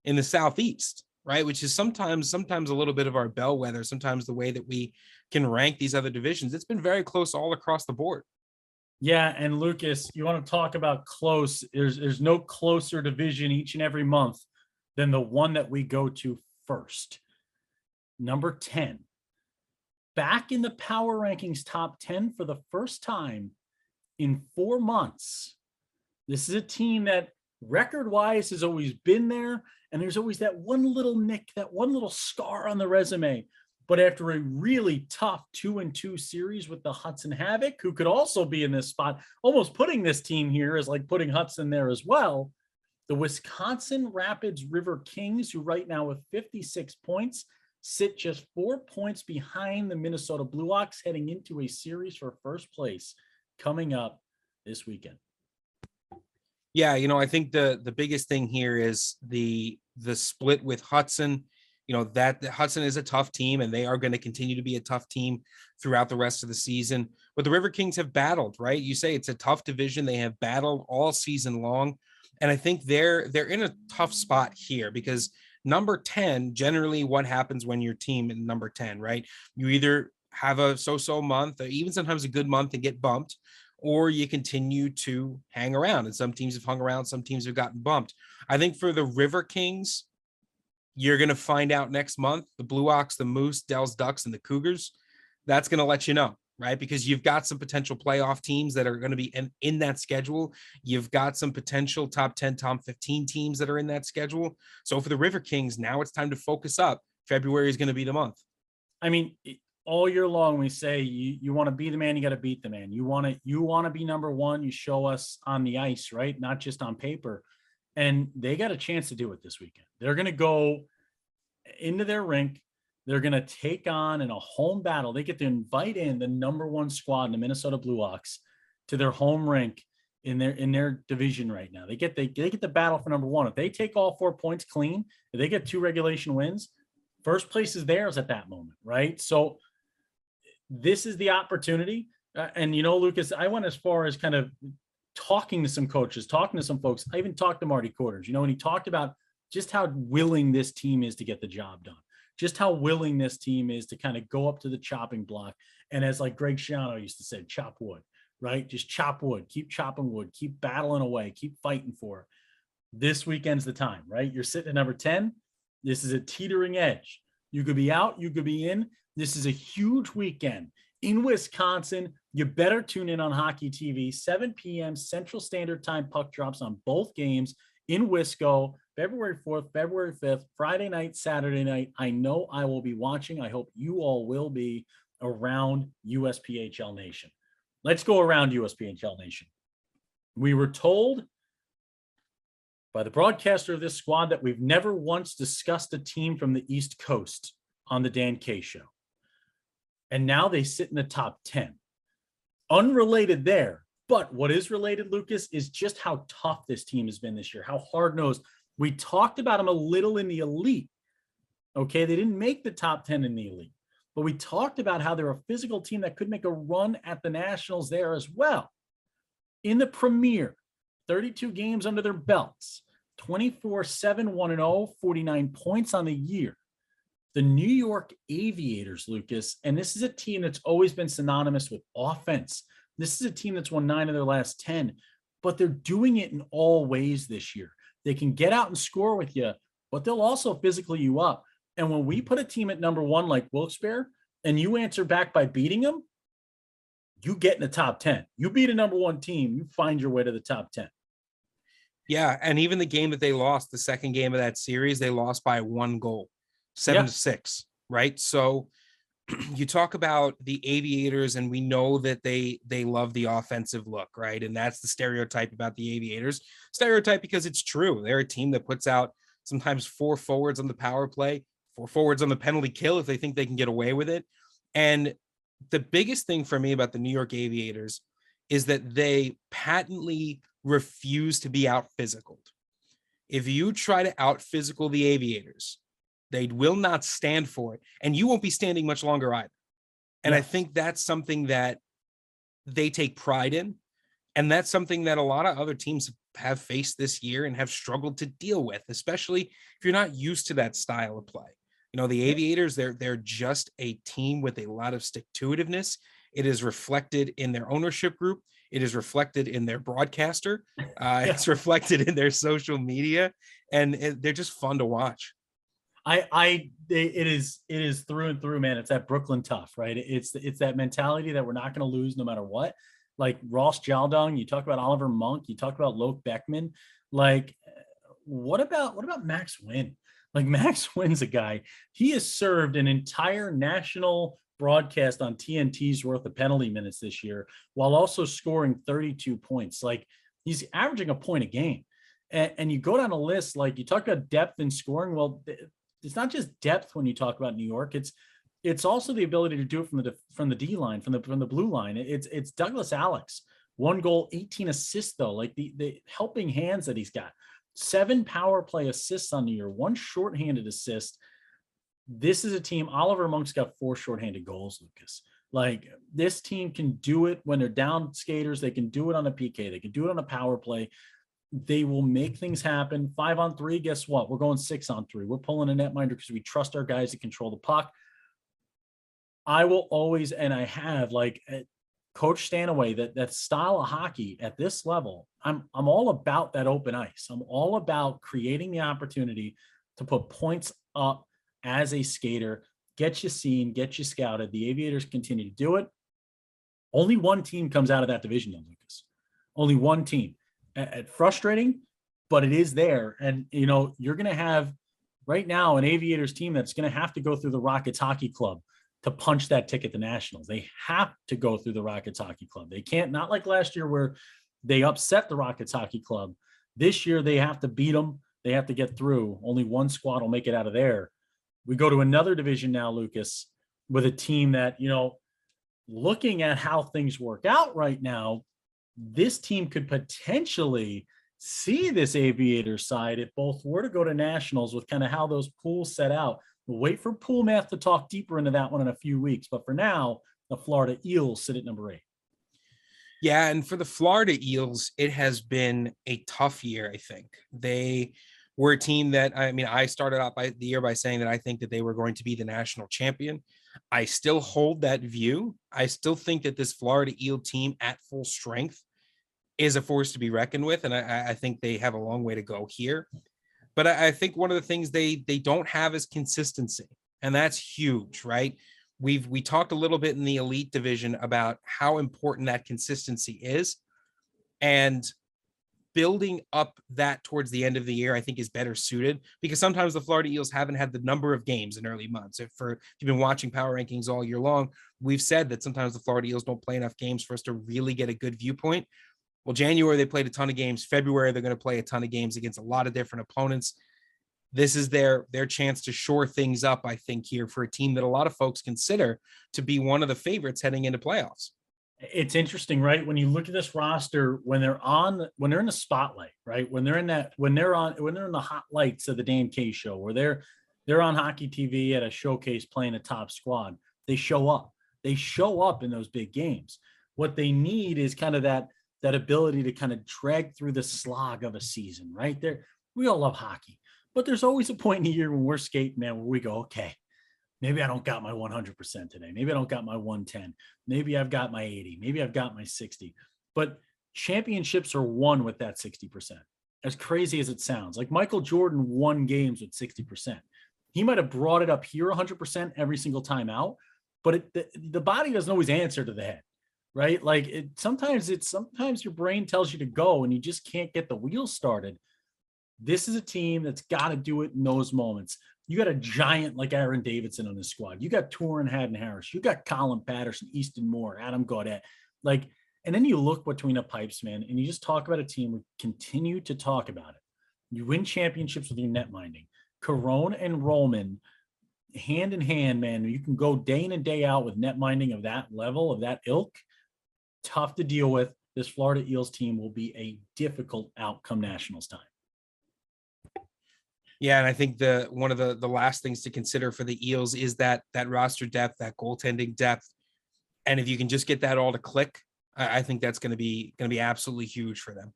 in the Southeast, right? Which is sometimes a little bit of our bellwether, sometimes the way that we can rank these other divisions. It's been very close all across the board. Yeah, and Lucas, you want to talk about close. There's no closer division each and every month than the one that we go to first. Number 10. Back in the power rankings top 10 for the first time in 4 months. This is a team that record-wise has always been there, and there's always that one little nick, that one little scar on the resume. But after a really tough 2-2 series with the Hudson Havoc, who could also be in this spot, almost putting this team here is like putting Hudson there as well. The Wisconsin Rapids River Kings, who right now with 56 points, sit just 4 points behind the Minnesota Blue Hawks heading into a series for first place coming up this weekend. Yeah, I think the biggest thing here is the split with Hudson. That Hudson is a tough team, and they are going to continue to be a tough team throughout the rest of the season. But the River Kings have battled, right? You say it's a tough division. They have battled all season long. And I think they're in a tough spot here because number 10, generally what happens when your team in number 10, right? You either have a so-so month or even sometimes a good month and get bumped, or you continue to hang around. And some teams have hung around, some teams have gotten bumped. I think for the River Kings, you're going to find out next month. The Blue Hawks, the Moose, Dells Ducks, and the Cougars, that's going to let you know, right? Because you've got some potential playoff teams that are going to be in that schedule. You've got some potential top 10, top 15 teams that are in that schedule. So for the River Kings, now it's time to focus up. February is going to be the month. I mean, all year long, we say you want to be the man, you got to beat the man. You want to be number one. You show us on the ice, right? Not just on paper. And they got a chance to do it this weekend. They're going to go into their rink. They're going to take on in a home battle. They get to invite in the number one squad in the Minnesota Blue Hawks to their home rink in their division right now. They get the battle for number one. If they take all 4 points clean, if they get 2 regulation wins, first place is theirs at that moment, right? So this is the opportunity. And Lucas, I went as far as kind of talking to some coaches, talking to some folks. I even talked to Marty Quarters, and he talked about just how willing this team is to get the job done, just how willing this team is to kind of go up to the chopping block. And as like Greg Schiano used to say, chop wood, right? Just chop wood, keep chopping wood, keep battling away, keep fighting for it. This weekend's the time, right? You're sitting at number 10. This is a teetering edge. You could be out, you could be in. This is a huge weekend in Wisconsin. You better tune in on Hockey TV, 7 p.m. Central Standard Time puck drops on both games. in Wisco, February 4th, February 5th, Friday night, Saturday night. I know I will be watching. I hope you all will be around USPHL Nation. Let's go around USPHL Nation. We were told by the broadcaster of this squad that we've never once discussed a team from the East Coast on the Dan K Show. And now they sit in the top 10. Unrelated there, but what is related, Lucas, is just how tough this team has been this year, how hard-nosed. We talked about them a little in the Elite. Okay, they didn't make the top 10 in the Elite, but we talked about how they're a physical team that could make a run at the Nationals there as well. In the Premier, 32 games under their belts, 24-7, 1-0, 49 points on the year. The New York Aviators, Lucas, and this is a team that's always been synonymous with offense. This is a team that's won 9 of their last 10, but they're doing it in all ways this year. They can get out and score with you, but they'll also physically you up. And when we put a team at number 1 like Wilkes-Barre, and you answer back by beating them, you get in the top 10. You beat a number 1 team, you find your way to the top 10. Yeah, and even the game that they lost, the second game of that series, they lost by 1 goal, 7-6, right? So you talk about the Aviators, and we know that they love the offensive look, right? And that's the stereotype about the Aviators. Stereotype because it's true. They're a team that puts out sometimes 4 forwards on the power play, 4 forwards on the penalty kill if they think they can get away with it. And the biggest thing for me about the New York Aviators is that they patently refuse to be out physical. If you try to out physical the Aviators, they will not stand for it, and you won't be standing much longer either. And I think that's something that they take pride in, and that's something that a lot of other teams have faced this year and have struggled to deal with, especially if you're not used to that style of play. You know, the Aviators, they're just a team with a lot of stick-to-itiveness. It is reflected in their ownership group. It is reflected in their broadcaster. It's reflected in their social media, and they're just fun to watch. It is through and through, man. It's that Brooklyn tough, right? It's that mentality that we're not going to lose no matter what. Like Ross Jaldong, you talk about Oliver Monk, you talk about Loke Beckman. Like, what about Max Wynn? Like, Max Wynn's a guy. He has served an entire national broadcast on TNT's worth of penalty minutes this year, while also scoring 32 points. Like, he's averaging a point a game. And you go down a list, like you talk about depth in scoring. Well, it's not just depth when you talk about New York. It's also the ability to do it from the D line, from the blue line. It's Douglas Alex, 1 goal, 18 assists though. Like the helping hands that he's got, 7 power play assists on the year, 1 shorthanded assist. This is a team. Oliver Monk's got 4 shorthanded goals, Lucas. Like, this team can do it when they're down skaters. They can do it on a PK. They can do it on a power play. They will make things happen. 5-on-3, guess what? We're going 6-on-3. We're pulling a netminder because we trust our guys to control the puck. I will always, and I have, like, Coach Stanaway, that style of hockey at this level, I'm all about that open ice. I'm all about creating the opportunity to put points up as a skater, get you seen, get you scouted. The Aviators continue to do it. Only one team comes out of that division, though, Lucas. Only one team. Frustrating, but it is there. And, you know, you're going to have right now an Aviators team that's going to have to go through the Rockets Hockey Club to punch that ticket to nationals. They have to go through the Rockets Hockey Club. They can't, not like last year where they upset the Rockets Hockey Club. This year they have to beat them. They have to get through. Only one squad will make it out of there. We go to another division now, Lucas, with a team that, you know, looking at how things work out right now, this team could potentially see this Aviator side if both were to go to nationals, with kind of how those pools set out. We'll wait for pool math to talk deeper into that one in a few weeks. But for now, the Florida Eels sit at number 8. Yeah, and for the Florida Eels, it has been a tough year, I think. They were a team that, I mean, I started out by the year by saying that I think that they were going to be the national champion. I still hold that view. I still think that this Florida Eel team at full strength is a force to be reckoned with, and I think they have a long way to go here. But I think one of the things they don't have is consistency, and that's huge, right? We talked a little bit in the elite division about how important that consistency is, and building up that towards the end of the year, I think is better suited, because sometimes the Florida Eels haven't had the number of games in early months. If you've been watching power rankings all year long, we've said that sometimes the Florida Eels don't play enough games for us to really get a good viewpoint. Well, January, they played a ton of games. February, they're going to play a ton of games against a lot of different opponents. This is their chance to shore things up, I think, here for a team that a lot of folks consider to be one of the favorites heading into playoffs. It's interesting, right? When you look at this roster, when they're in the spotlight, right? When they're in the hot lights of the Dan K show, where they're on hockey TV at a showcase playing a top squad, they show up. They show up in those big games. What they need is kind of that ability to kind of drag through the slog of a season, right? We all love hockey, but there's always a point in the year when we're skating, man, where we go, okay, maybe I don't got my 100% today. Maybe I don't got my 110. Maybe I've got my 80. Maybe I've got my 60. But championships are won with that 60%. As crazy as it sounds, like Michael Jordan won games with 60%. He might have brought it up here 100% every single time out, but the body doesn't always answer to the head, right? Like sometimes your brain tells you to go and you just can't get the wheels started. This is a team that's got to do it in those moments. You got a giant like Aaron Davidson on the squad. You got Turin Haddon-Harris. You got Colin Patterson, Easton Moore, Adam Gaudette. And then you look between the pipes, man, and you just talk about a team. We continue to talk about it. You win championships with your net minding. Carone and Roman, hand in hand, man. You can go day in and day out with net minding of that level, of that ilk. Tough to deal with. This Florida Eels team will be a difficult outcome Nationals time. Yeah, and I think one of the last things to consider for the Eels is that roster depth, that goaltending depth, and if you can just get that all to click, I think that's going to be absolutely huge for them.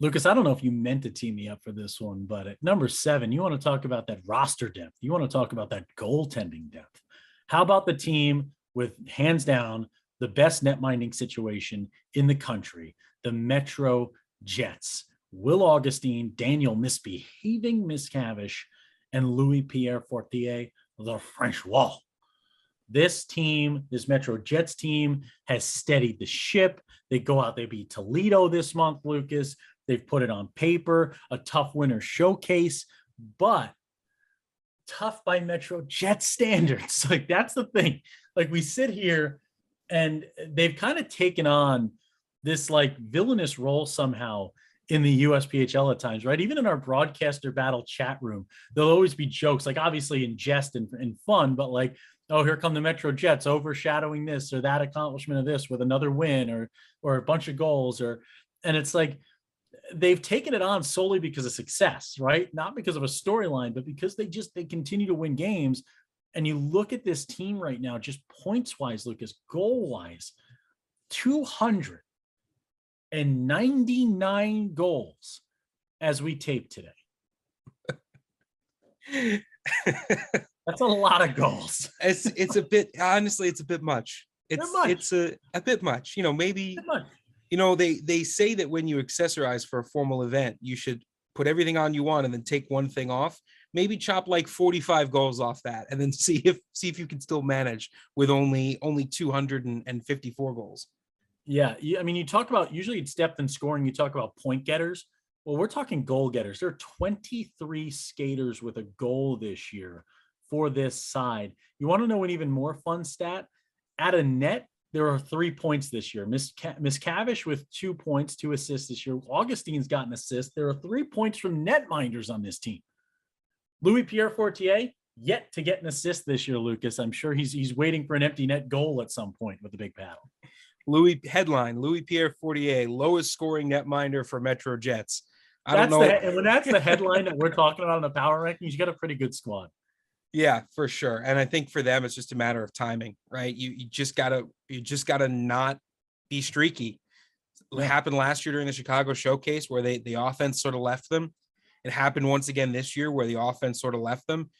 Lucas, I don't know if you meant to tee me up for this one, but at number 7, you want to talk about that roster depth. You want to talk about that goaltending depth. How about the team with hands down the best net minding situation in the country, the Metro Jets? Will Augustine, Daniel Misbehaving Miscavige, and Louis-Pierre Fortier, the French Wall. This team, this Metro Jets team, has steadied the ship. They go out, they beat Toledo this month, Lucas. They've put it on paper, a tough winner showcase, but tough by Metro Jets standards. Like, that's the thing. Like, we sit here and they've kind of taken on this like villainous role somehow in the USPHL at times, right? Even in our broadcaster battle chat room, there'll always be jokes, like obviously in jest and fun, but like, oh, here come the Metro Jets overshadowing this or that accomplishment of this with another win or a bunch of goals, and it's like they've taken it on solely because of success, right? Not because of a storyline, but because they continue to win games. And you look at this team right now, just points wise, Lucas, goal wise, 299 goals as we tape today. That's a lot of goals. It's a bit, honestly, it's a bit much. It's a bit much, maybe, they say that when you accessorize for a formal event, you should put everything on you want and then take one thing off, maybe chop like 45 goals off that and then see if you can still manage with only 254 goals. Yeah. I mean, you talk about, usually it's depth and scoring. You talk about point getters. Well, we're talking goal getters. There are 23 skaters with a goal this year for this side. You want to know an even more fun stat? At a net, there are 3 points this year. Miscavige with 2 points, 2 assists this year. Augustine's got an assist. There are 3 points from netminders on this team. Louis-Pierre Fortier, yet to get an assist this year, Lucas. I'm sure he's waiting for an empty net goal at some point with the big paddle. Louis-Pierre Fortier, lowest scoring netminder for Metro Jets. When that's the headline that we're talking about in the power rankings, you got a pretty good squad. Yeah, for sure. And I think for them, it's just a matter of timing, right? You just gotta not be streaky. It happened last year during the Chicago showcase where the offense sort of left them. It happened once again this year where the offense sort of left them.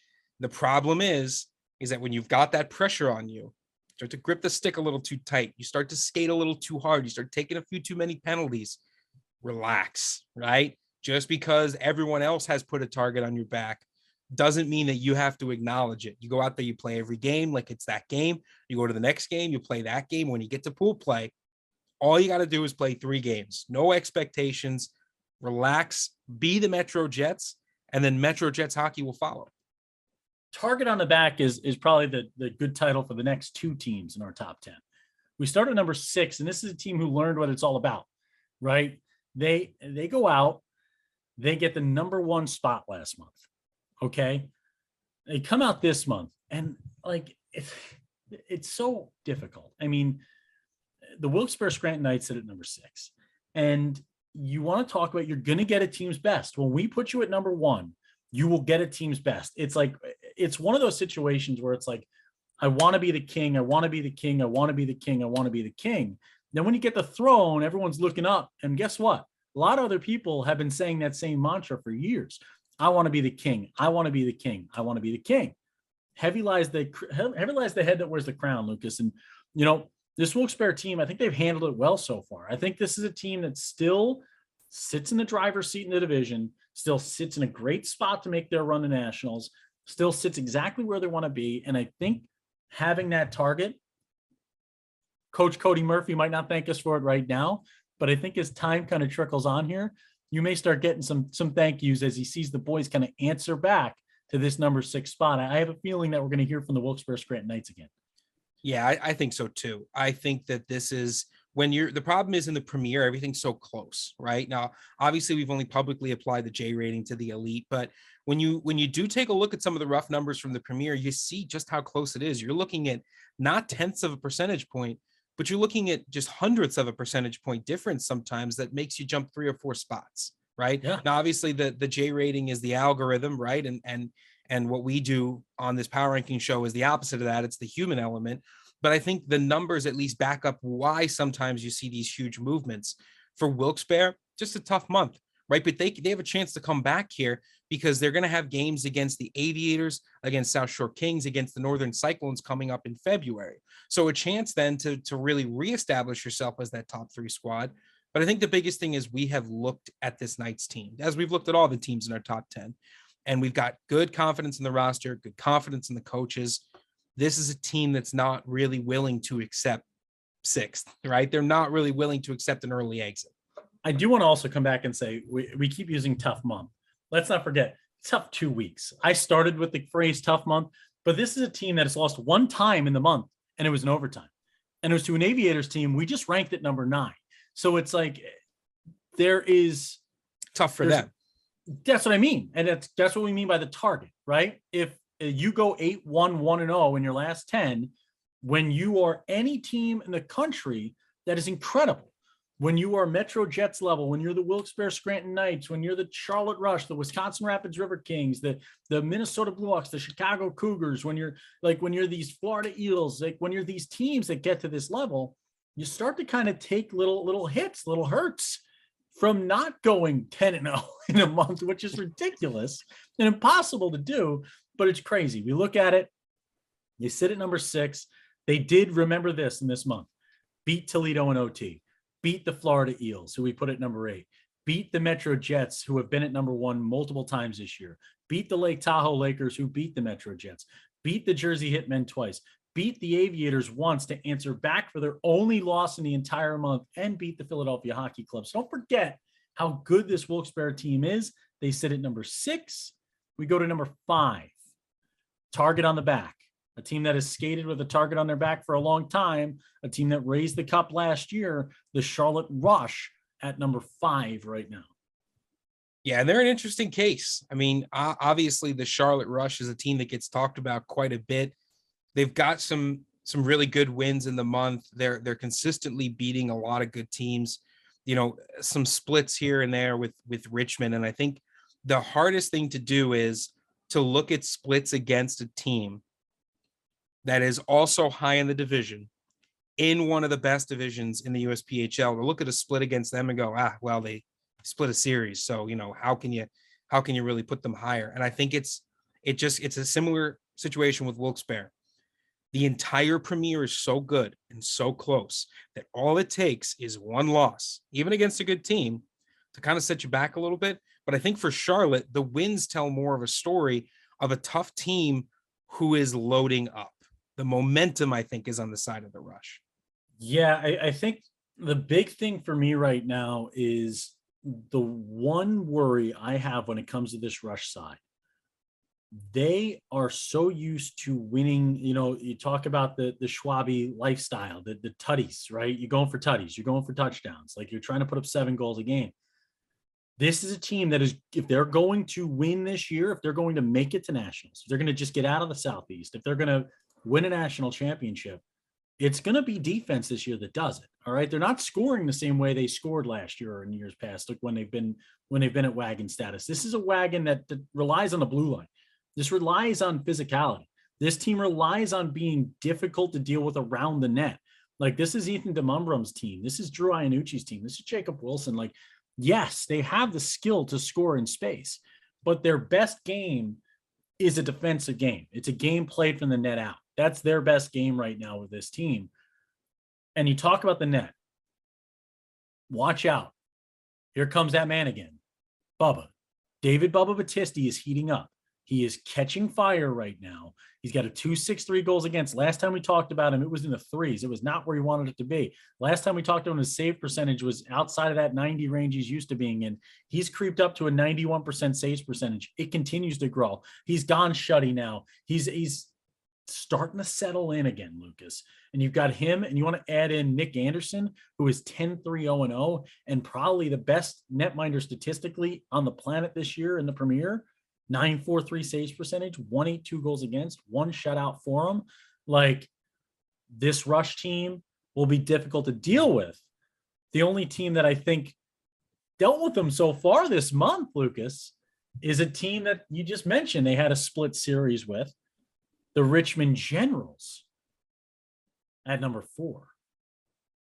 The problem is that when you've got that pressure on you, start to grip the stick a little too tight. You start to skate a little too hard. You start taking a few too many penalties. Relax, right? Just because everyone else has put a target on your back doesn't mean that you have to acknowledge it. You go out there, you play every game like it's that game. You go to the next game, you play that game. When you get to pool play, all you got to do is play 3 games. No expectations. relax, be the Metro Jets, and then Metro Jets hockey will follow. Target on the back is probably the good title for the next two teams in our top 10. We start at number 6, and this is a team who learned what it's all about, right? They go out, they get the number 1 spot last month. Okay. They come out this month, and like it's so difficult. I mean, the Wilkes-Barre Scranton Knights sit at number 6, and you want to talk about you're going to get a team's best. When we put you at number 1, you will get a team's best. It's like, it's one of those situations where it's like, I want to be the king. I want to be the king. I want to be the king. I want to be the king. Then when you get the throne, everyone's looking up, and guess what? A lot of other people have been saying that same mantra for years. I want to be the king. I want to be the king. I want to be the king. Heavy lies the head that wears the crown, Lucas. And, you know, this Wilkes-Barre team, I think they've handled it well so far. I think this is a team that still sits in the driver's seat in the division, still sits in a great spot to make their run to nationals, still sits exactly where they want to be. And I think having that target, Coach Cody Murphy might not thank us for it right now, but I think as time kind of trickles on here, you may start getting some thank yous as he sees the boys kind of answer back to this number 6 spot. I have a feeling that we're going to hear from the Wilkes-Barre Scranton Knights again. Yeah, I think so too. I think that this is when the problem is in the Premier, everything's so close, right? Now, obviously we've only publicly applied the J rating to the Elite, but when you do take a look at some of the rough numbers from the Premier, you see just how close it is. You're looking at not tenths of a percentage point, but you're looking at just hundredths of a percentage point difference sometimes that makes you jump 3 or 4 spots, right? Yeah. Now, obviously the J rating is the algorithm, right? And what we do on this power ranking show is the opposite of that. It's the human element. But I think the numbers at least back up why sometimes you see these huge movements. For Wilkes-Barre, just a tough month, right? But they have a chance to come back here because they're going to have games against the Aviators, against South Shore Kings, against the Northern Cyclones coming up in February. So a chance then to really reestablish yourself as that top 3 squad. But I think the biggest thing is we have looked at this Knights team, as we've looked at all the teams in our top 10, and we've got good confidence in the roster, good confidence in the coaches. This is a team that's not really willing to accept 6th, right? They're not really willing to accept an early exit. I do want to also come back and say we keep using tough month. Let's not forget, tough 2 weeks. I started with the phrase tough month, but this is a team that has lost 1 time in the month, and it was in overtime. And it was to an Aviators team we just ranked at number 9. So it's like there is tough for them. That's what I mean. And that's what we mean by the target, right? If you go 8-1, 1-0 in your last 10, when you are any team in the country, that is incredible. When you are Metro Jets level, when you're the Wilkes-Barre Scranton Knights, when you're the Charlotte Rush, the Wisconsin Rapids River Kings, the Minnesota Blue Hawks, the Chicago Cougars, when you're these Florida Eagles, like when you're these teams that get to this level, you start to kind of take little hits, little hurts from not going 10-0 in a month, which is ridiculous and impossible to do, but it's crazy. We look at it, you sit at number 6. They did, remember this, in this month, beat Toledo in OT, beat the Florida Eels, who we put at number 8, beat the Metro Jets, who have been at number 1 multiple times this year, beat the Lake Tahoe Lakers, who beat the Metro Jets, beat the Jersey Hitmen twice, beat the Aviators once to answer back for their only loss in the entire month, and beat the Philadelphia Hockey Club. So don't forget how good this Wilkes-Barre team is. They sit at number 6. We go to number 5, target on the back. A team that has skated with a target on their back for a long time, a team that raised the cup last year, the Charlotte Rush at number 5 right now. Yeah, and they're an interesting case. I mean, obviously the Charlotte Rush is a team that gets talked about quite a bit. They've got some really good wins in the month. They're consistently beating a lot of good teams. You know, some splits here and there with Richmond. And I think the hardest thing to do is to look at splits against a team that is also high in the division, in one of the best divisions in the USPHL, to look at a split against them and go, well, they split a series. So, you know, how can you really put them higher? And I think it's a similar situation with Wilkes-Barre. The entire Premier is so good and so close that all it takes is one loss, even against a good team, to kind of set you back a little bit. But I think for Charlotte, the wins tell more of a story of a tough team who is loading up. The momentum, I think, is on the side of the Rush. Yeah, I think the big thing for me right now is the one worry I have when it comes to this rush side, they are so used to winning. You talk about the Schwabi lifestyle, the tutties, right? You're going for tutties, you're going for touchdowns, like you're trying to put up 7 goals a game. This is a team that is, if they're going to win this year, if they're going to make it to nationals, if they're going to just get out of the Southeast, if they're going to win a national championship, it's going to be defense this year that does it. All right. They're not scoring the same way they scored last year or in years past, like when they've been at wagon status. This is a wagon that relies on the blue line. This relies on physicality. This team relies on being difficult to deal with around the net. Like, this is Ethan DeMumbrum's team. This is Drew Iannucci's team. This is Jacob Wilson. Like, yes, they have the skill to score in space, but their best game is a defensive game. It's a game played from the net out. That's their best game right now with this team. And you talk about the net. Watch out. Here comes that man again. Bubba. David Bubba Battisti is heating up. He is catching fire right now. He's got a 2.63 goals against. Last time we talked about him, it was in the threes. It was not where he wanted it to be. Last time we talked to him, his save percentage was outside of that 90 range he's used to being in. He's creeped up to a 91% saves percentage. It continues to grow. He's gone shutty now. He's starting to settle in again, Lucas. And you've got him, and you want to add in Nick Anderson, who is 10-3-0-0 and probably the best netminder statistically on the planet this year in the Premier. 9.43 saves percentage, 1.82 goals against, 1 shutout for him. Like, this rush team will be difficult to deal with. The only team that I think dealt with them so far this month, Lucas, is a team that you just mentioned they had a split series with, the Richmond Generals at number 4.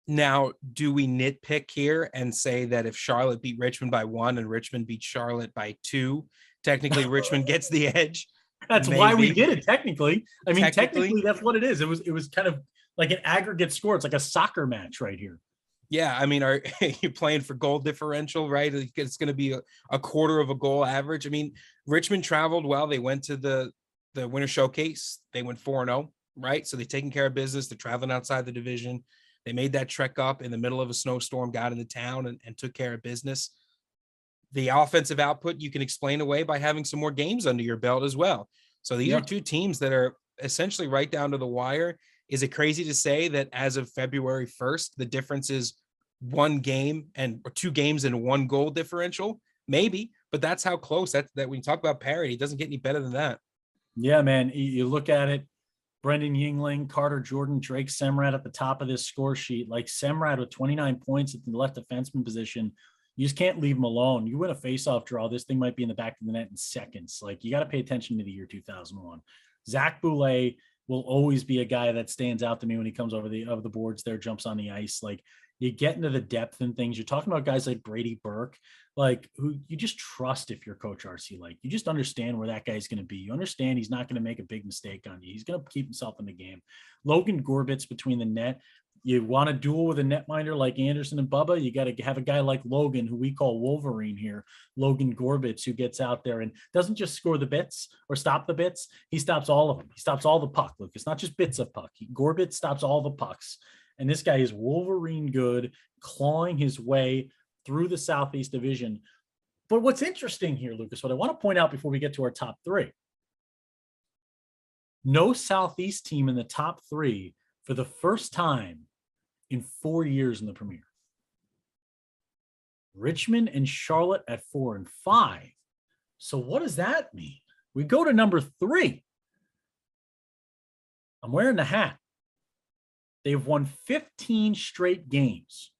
Now, do we nitpick here and say that if Charlotte beat Richmond by 1 and Richmond beat Charlotte by 2, technically Richmond gets the edge? That's maybe why we did it. Technically, I mean, technically that's what it is. It was kind of like an aggregate score. It's like a soccer match right here. Yeah, I mean, are you playing for goal differential, right? It's going to be a quarter of a goal average. I mean, Richmond traveled well. They went to the Winter Showcase. They went 4-0, right? So they're taking care of business. They're traveling outside the division. They made that trek up in the middle of a snowstorm, got into town and took care of business. The offensive output you can explain away by having some more games under your belt as well. So these are two teams that are essentially right down to the wire. Is it crazy to say that as of February 1st, the difference is 1 game or 2 games and 1 goal differential? Maybe, but that's how close that when you talk about parity, it doesn't get any better than that. Yeah, man. You look at it, Brendan Yingling, Carter Jordan, Drake Semrad at the top of this score sheet. Like, Semrad with 29 points at the left defenseman position. You just can't leave him alone. You win a faceoff draw, this thing might be in the back of the net in seconds. Like, you got to pay attention to the year 2001. Zach Boulay will always be a guy that stands out to me when he comes over the boards there, jumps on the ice. Like, you get into the depth and things. You're talking about guys like Brady Burke, like, who you just trust if you're Coach RC. Like, you just understand where that guy's going to be. You understand he's not going to make a big mistake on you. He's going to keep himself in the game. Logan Gorbitz between the net. You want to duel with a netminder like Anderson and Bubba, you got to have a guy like Logan, who we call Wolverine here, Logan Gorbitz, who gets out there and doesn't just score the bits or stop the bits. He stops all of them. He stops all the puck, Lucas, not just bits of puck. Gorbitz stops all the pucks. And this guy is Wolverine good, clawing his way through the Southeast Division. But what's interesting here, Lucas, what I want to point out before we get to our top 3, no Southeast team in the top 3 for the first time in 4 years in the Premier. Richmond and Charlotte at 4 and 5. So what does that mean? We go to number 3. I'm wearing the hat. They've won 15 straight games,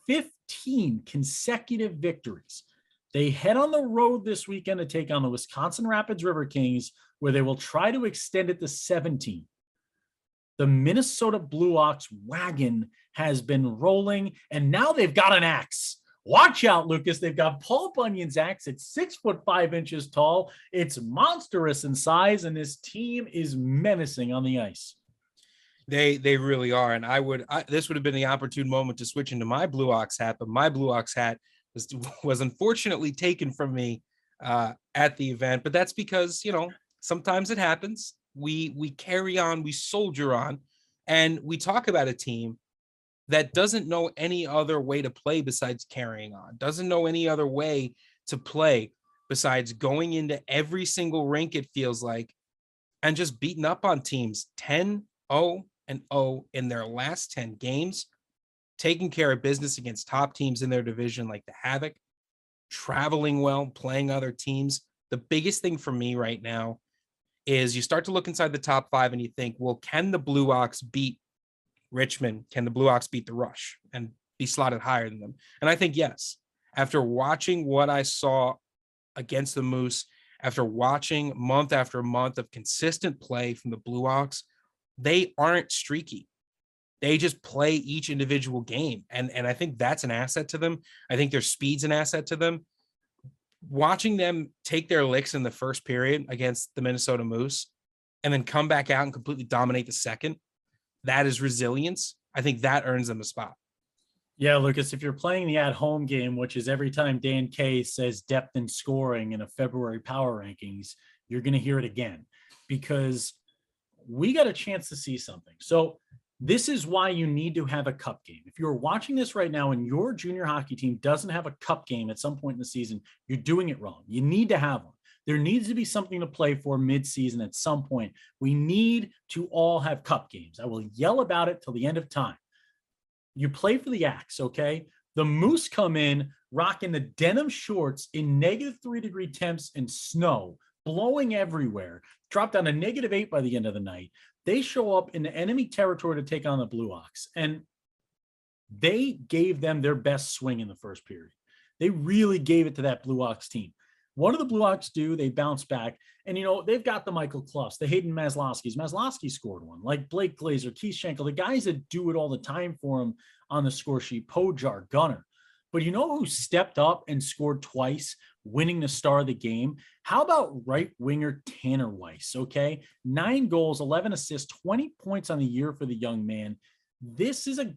15 consecutive victories. They head on the road this weekend to take on the Wisconsin Rapids River Kings, where they will try to extend it to 17. The Minnesota Blue Ox wagon has been rolling, and now they've got an axe. Watch out, Lucas. They've got Paul Bunyan's axe. It's 6'5" tall. It's monstrous in size, and this team is menacing on the ice. They really are. And this would have been the opportune moment to switch into my Blue Ox hat, but my Blue Ox hat was unfortunately taken from me at the event. But that's because, sometimes it happens. We carry on, we soldier on, and we talk about a team that doesn't know any other way to play besides carrying on, doesn't know any other way to play besides going into every single rink, it feels like, and just beating up on teams 10-0-0 in their last 10 games, taking care of business against top teams in their division like the Havoc, traveling well, playing other teams. The biggest thing for me right now is you start to look inside the top 5 and you think, well, can the Blue Ox beat Richmond? Can the Blue Ox beat the Rush and be slotted higher than them? And I think yes. After watching what I saw against the Moose, after watching month after month of consistent play from the Blue Ox, they aren't streaky. They just play each individual game. And I think that's an asset to them. I think their speed's an asset to them. Watching them take their licks in the first period against the Minnesota Moose and then come back out and completely dominate the second, that is resilience. I think that earns them a spot. Yeah, Lucas, if you're playing the at-home game, which is every time Dan K says depth in scoring in a February power rankings, you're going to hear it again because we got a chance to see something. So this is why you need to have a cup game. If you're watching this right now and your junior hockey team doesn't have a cup game at some point in the season, you're doing it wrong. You need to have one. There needs to be something to play for mid-season at some point. We need to all have cup games. I will yell about it till the end of time. You play for the Axe, okay? The Moose come in rocking the denim shorts in -3-degree temps and snow, blowing everywhere, drop down to -8 by the end of the night. They show up in the enemy territory to take on the Blue Ox, and they gave them their best swing in the first period. They really gave it to that Blue Ox team. What do the Blue Ox do? They bounce back. And, you know, they've got the Michael Cloughs, the Hayden Maslowskis. Maslowski scored one, like Blake Glazer, Keith Schenkel, the guys that do it all the time for him on the score sheet, Pojar, Gunner. But you know who stepped up and scored twice, winning the star of the game? How about right winger Tanner Weiss, okay? 9 goals, 11 assists, 20 points on the year for the young man. This is a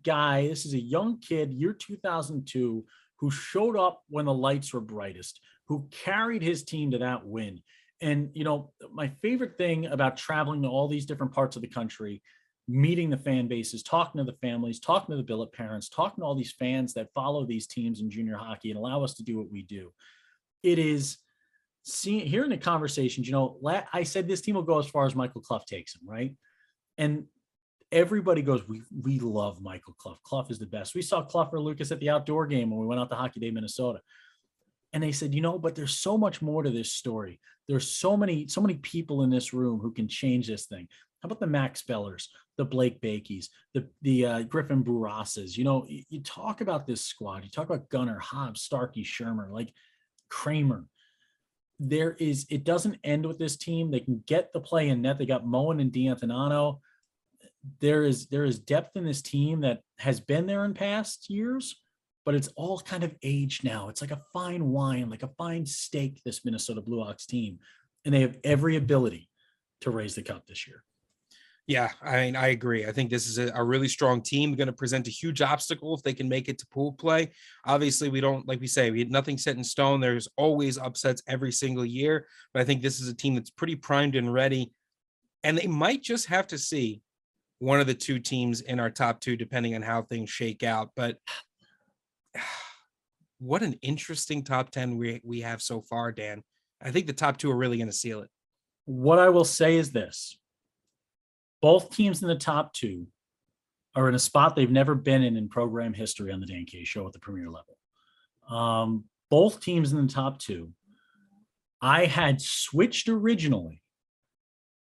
young kid, year 2002, who showed up when the lights were brightest, who carried his team to that win. And, you know, my favorite thing about traveling to all these different parts of the country, meeting the fan bases, talking to the families, talking to the billet parents, talking to all these fans that follow these teams in junior hockey and allow us to do what we do. It is hearing the conversations, you know, I said this team will go as far as Michael Clough takes them, right? And everybody goes, we love Michael Clough. Clough is the best. We saw Clough or Lucas at the outdoor game when we went out to Hockey Day, Minnesota. And they said, you know, but there's so much more to this story. There's so many people in this room who can change this thing. How about the Max Bellers, the Blake Bakeys, the Griffin Bourasas? You know, you talk about this squad. You talk about Gunner, Hobbs, Starkey, Shermer, like Kramer. It doesn't end with this team. They can get the play in net. They got Moen and D'Antonano. There is depth in this team that has been there in past years, but it's all kind of aged now. It's like a fine wine, like a fine steak, this Minnesota Blue Ox team. And they have every ability to raise the cup this year. Yeah, I mean, I agree. I think this is a really strong team. They're going to present a huge obstacle if they can make it to pool play. Obviously, we don't, like we say, we had nothing set in stone. There's always upsets every single year. But I think this is a team that's pretty primed and ready. And they might just have to see one of the two teams in our top 2, depending on how things shake out. But what an interesting top 10 we have so far, Dan. I think the top 2 are really going to seal it. What I will say is this. Both teams in the top 2 are in a spot they've never been in program history on the Dan K Show at the Premier level. Both teams in the top 2, I had switched originally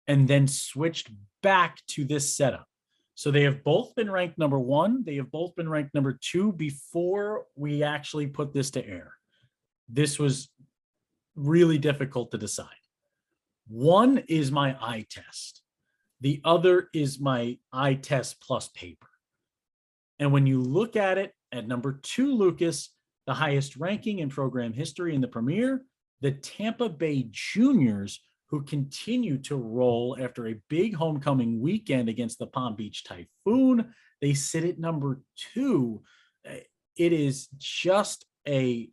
and then switched back to this setup. So they have both been ranked number 1. They have both been ranked number 2 before we actually put this to air. This was really difficult to decide. One is my eye test. The other is my eye test plus paper. And when you look at it at number 2, Lucas, the highest ranking in program history in the Premier, the Tampa Bay Juniors, who continue to roll after a big homecoming weekend against the Palm Beach Typhoon. They sit at number 2. It is just a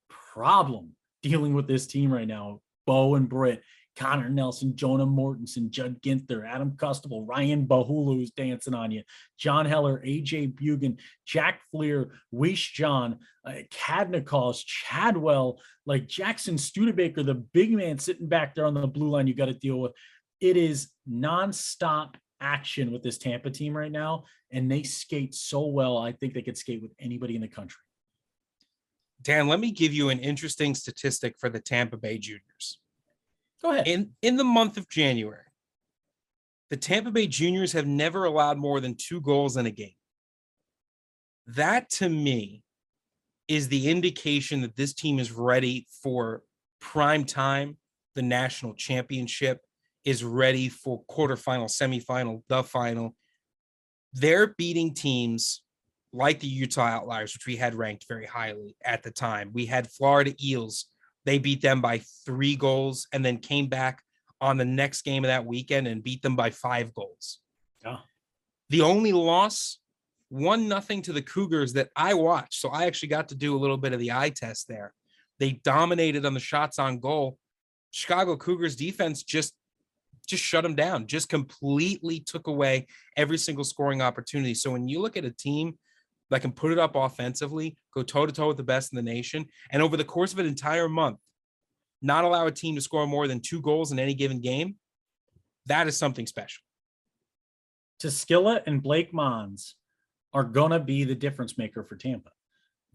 problem dealing with this team right now. Bo and Britt Connor Nelson, Jonah Mortensen, Judd Ginther, Adam Custable, Ryan Bahulu, who's dancing on you, John Heller, AJ Bugan, Jack Fleer, Weish John, Kadnikos, Chadwell, like Jackson Studebaker, the big man sitting back there on the blue line you got to deal with. It is nonstop action with this Tampa team right now, and they skate so well. I think they could skate with anybody in the country. Dan, let me give you an interesting statistic for the Tampa Bay Juniors. Go ahead. In the month of January, the Tampa Bay Juniors have never allowed more than 2 goals in a game. That, to me, is the indication that this team is ready for prime time, the national championship, is ready for quarterfinal, semifinal, the final. They're beating teams like the Utah Outliers, which we had ranked very highly at the time. We had Florida Eels. They beat them by 3 goals and then came back on the next game of that weekend and beat them by 5 goals. Yeah. The only loss, 1-0 to the Cougars that I watched. So I actually got to do a little bit of the eye test there. They dominated on the shots on goal. Chicago Cougars defense just shut them down, just completely took away every single scoring opportunity. So when you look at a team that can put it up offensively, go toe-to-toe with the best in the nation, and over the course of an entire month, not allow a team to score more than 2 goals in any given game, that is something special. Taskilla and Blake Mons are going to be the difference maker for Tampa.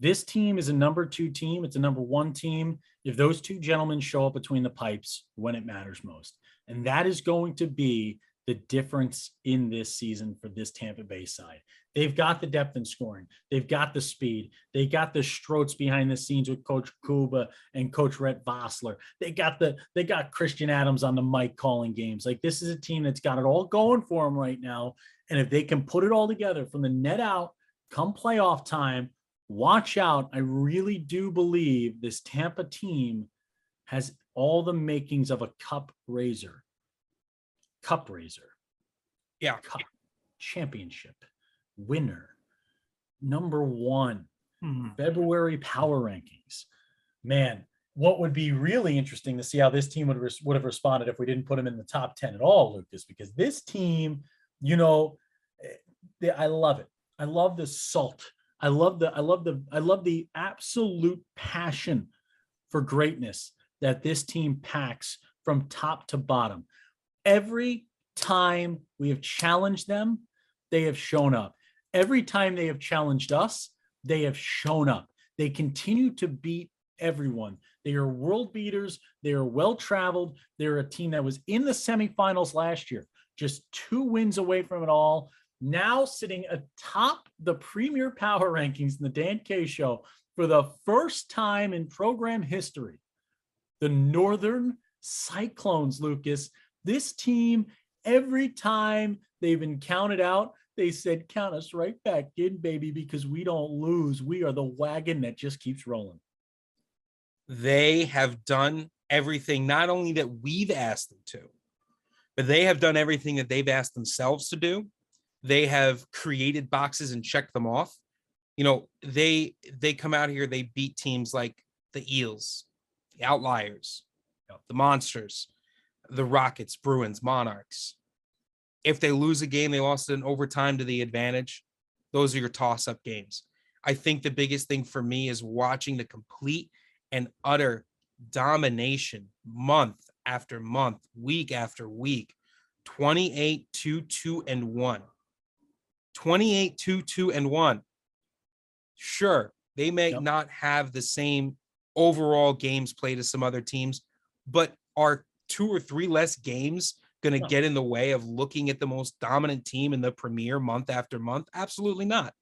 This team is a number 2 team. It's a number 1 team. If those 2 gentlemen show up between the pipes when it matters most. And that is going to be the difference in this season for this Tampa Bay side. They've got the depth in scoring. They've got the speed. They got the Stroats behind the scenes with Coach Kuba and Coach Rhett Vossler. They got Christian Adams on the mic calling games. Like, this is a team that's got it all going for them right now. And if they can put it all together from the net out, come playoff time, watch out. I really do believe this Tampa team has all the makings of a cup raiser. Yeah. Cup championship winner. Number 1. February power rankings. Man, what would be really interesting to see how this team would have responded if we didn't put them in the top 10 at all, Lucas, because this team, you know, I love it. I love the salt. I love the absolute passion for greatness that this team packs from top to bottom. Every time we have challenged them, they have shown up. Every time they have challenged us, they have shown up. They continue to beat everyone. They are world beaters. They are well-traveled. They're a team that was in the semifinals last year, just 2 wins away from it all. Now sitting atop the premier power rankings in the Dan K Show for the first time in program history. The Northern Cyclones, Lucas. This team, every time they've been counted out, they said, count us right back in, baby, because we don't lose. We are the wagon that just keeps rolling. They have done everything, not only that we've asked them to, but they have done everything that they've asked themselves to do. They have created boxes and checked them off. You know, they come out here, they beat teams like the Eels, the Outliers, the Monsters, the Rockets, Bruins, Monarchs. If they lose a game, they lost it in overtime to the advantage. Those are your toss-up games. I think the biggest thing for me is watching the complete and utter domination month after month, week after week. 28-2-2-1. 28-2-2-1. Sure, they may not have the same overall games played as some other teams, but are 2 or 3 less games going to get in the way of looking at the most dominant team in the Premier month after month? Absolutely not.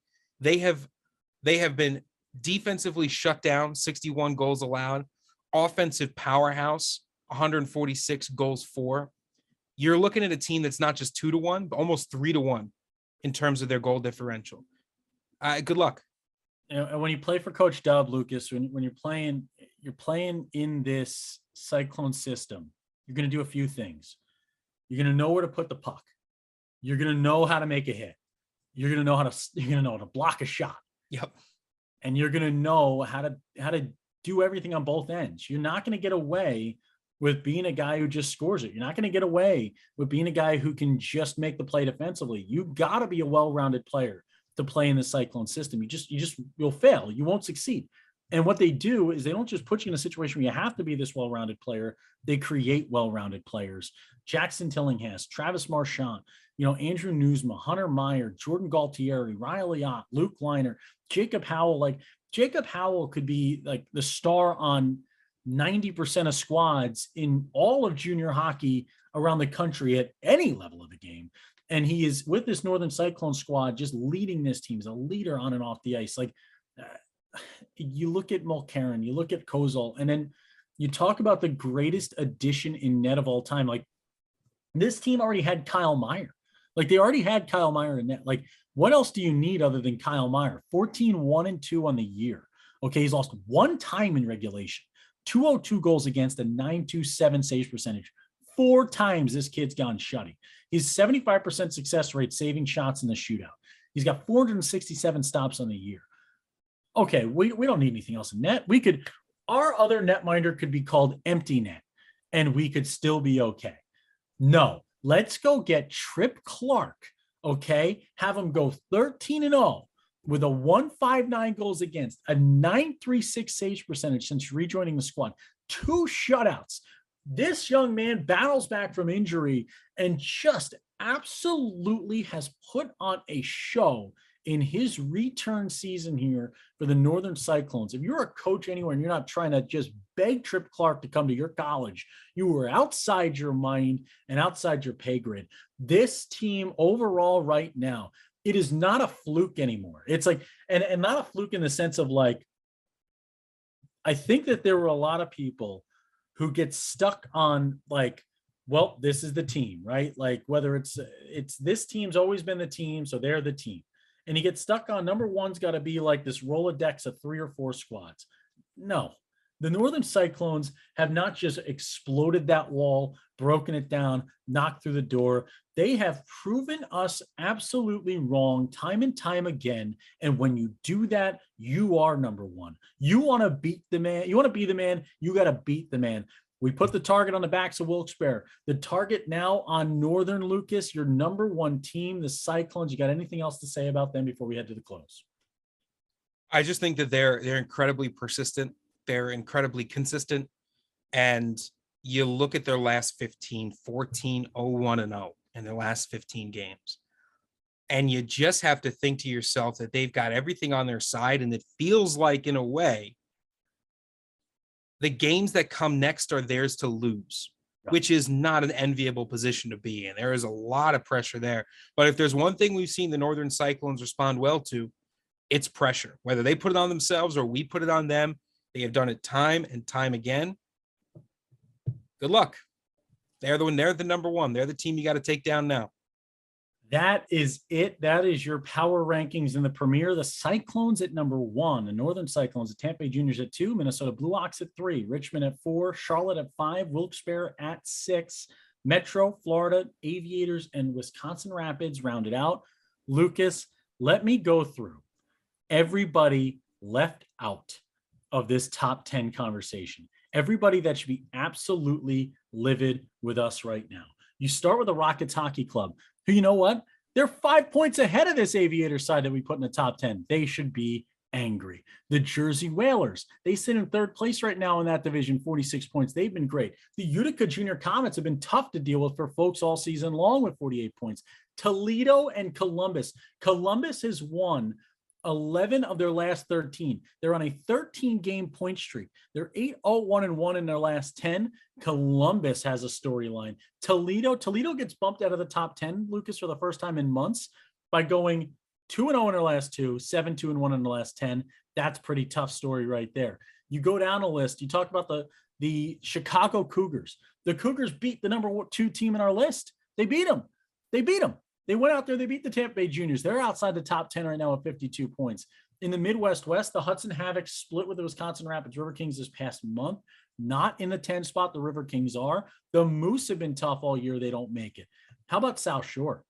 They have been defensively shut down, 61 goals allowed, offensive powerhouse, 146 goals for. You're looking at a team that's not just 2-1, but almost 3-1 in terms of their goal differential. Good luck. And when you play for Coach Dub, Lucas, when you're playing in this Cyclone system, you're going to do a few things. You're going to know where to put the puck. You're going to know how to make a hit. You're going to know how to block a shot. Yep. And you're going to know how to do everything on both ends. You're not going to get away with being a guy who just scores it. You're not going to get away with being a guy who can just make the play defensively. You got to be a well-rounded player to play in the Cyclone system. You'll fail. You won't succeed. And what they do is they don't just put you in a situation where you have to be this well-rounded player. They create well-rounded players. Jackson Tillinghast, Travis Marchand, Andrew Newsma, Hunter Meyer, Jordan Galtieri, Riley Ott, Luke Leiner, Jacob Howell. Like Jacob Howell could be like the star on 90% of squads in all of junior hockey around the country at any level of the game. And he is with this Northern Cyclone squad, just leading this team. He's a leader on and off the ice. Like you look at Mulcairn, you look at Kozol, and then you talk about the greatest addition in net of all time. Like this team already had Kyle Meyer. Like they already had Kyle Meyer in net. Like what else do you need other than Kyle Meyer? 14-1-2 on the year. Okay. He's lost one time in regulation, 202 goals against, a 927 saves percentage. 4 times this kid's gone shutty. He's 75% success rate saving shots in the shootout. He's got 467 stops on the year. Okay, we don't need anything else in net. Our other netminder could be called empty net, and we could still be okay. No, let's go get Trip Clark, okay? Have him go 13-0 with a 159 goals against, a 936 saves percentage since rejoining the squad, 2 shutouts. This young man battles back from injury and just absolutely has put on a show in his return season here for the Northern Cyclones. If you're a coach anywhere and you're not trying to just beg Trip Clark to come to your college, you were outside your mind and outside your pay grade. This team overall right now, it is not a fluke anymore. It's like, and not a fluke in the sense of like, I think that there were a lot of people who get stuck on like, well, this is the team, right? Like whether it's this team's always been the team, so they're the team. And you get stuck on number one's got to be like this Rolodex of 3 or 4 squads. No, the Northern Cyclones have not just exploded that wall, broken it down, knocked through the door. They have proven us absolutely wrong time and time again. And when you do that, you are number one. You want to beat the man. You want to be the man. You got to beat the man. We put the target on the backs of Wilkes-Barre. The target now on Northern, Lucas, your number one team, the Cyclones. You got anything else to say about them before we head to the close? I just think that they're incredibly persistent. They're incredibly consistent. And you look at their last 15, 14-0-1-0 in their last 15 games. And you just have to think to yourself that they've got everything on their side. And it feels like, in a way, the games that come next are theirs to lose, which is not an enviable position to be in. There is a lot of pressure there. But if there's one thing we've seen the Northern Cyclones respond well to, it's pressure. Whether they put it on themselves or we put it on them, they have done it time and time again. Good luck. They're the number one. They're the team you got to take down now. That is it. That is your power rankings in the Premier. The Cyclones at number 1, the Northern Cyclones, the Tampa Bay Juniors at 2, Minnesota Blue Ox at 3, Richmond at 4, Charlotte at 5, Wilkes-Barre at 6, Metro, Florida, Aviators, and Wisconsin Rapids rounded out. Lucas, let me go through everybody left out of this top 10 conversation. Everybody that should be absolutely livid with us right now. You start with the Rockets Hockey Club, who, you know what? They're 5 points ahead of this Aviator side that we put in the top 10. They should be angry. The Jersey Whalers, they sit in 3rd place right now in that division, 46 points. They've been great. The Utica Junior Comets have been tough to deal with for folks all season long with 48 points. Toledo and Columbus. Columbus has won 11 of their last 13. They're on a 13-game point streak. They're 8-0-1-1 in their last 10. Columbus has a storyline. Toledo gets bumped out of the top 10, Lucas, for the first time in months by going 2-0 in their last 2, 7-2-1 in the last 10. That's pretty tough story right there. You go down a list. You talk about the Chicago Cougars. The Cougars beat the number 2 team in our list. They beat them. They went out there, they beat the Tampa Bay Juniors. They're outside the top 10 right now at 52 points. In the Midwest West, the Hudson Havoc split with the Wisconsin Rapids River Kings this past month. Not in the 10 spot, the River Kings are. The Moose have been tough all year. They don't make it. How about South Shore?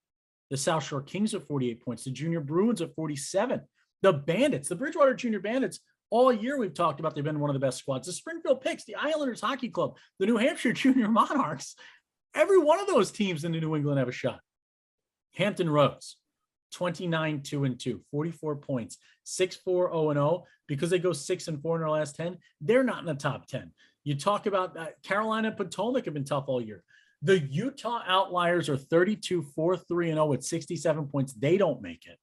The South Shore Kings at 48 points. The Junior Bruins at 47. The Bandits, the Bridgewater Junior Bandits, All year we've talked about they've been one of the best squads. The Springfield Picks, the Islanders Hockey Club, the New Hampshire Junior Monarchs. Every one of those teams in New England have a shot. Hampton Roads, 29-2-2, 44 points, 6-4-0-0. Because they go 6-4 in their last 10, they're not in the top 10. You talk about Carolina and Potomac have been tough all year. The Utah Outliers are 32-4-3-0 with 67 points. They don't make it.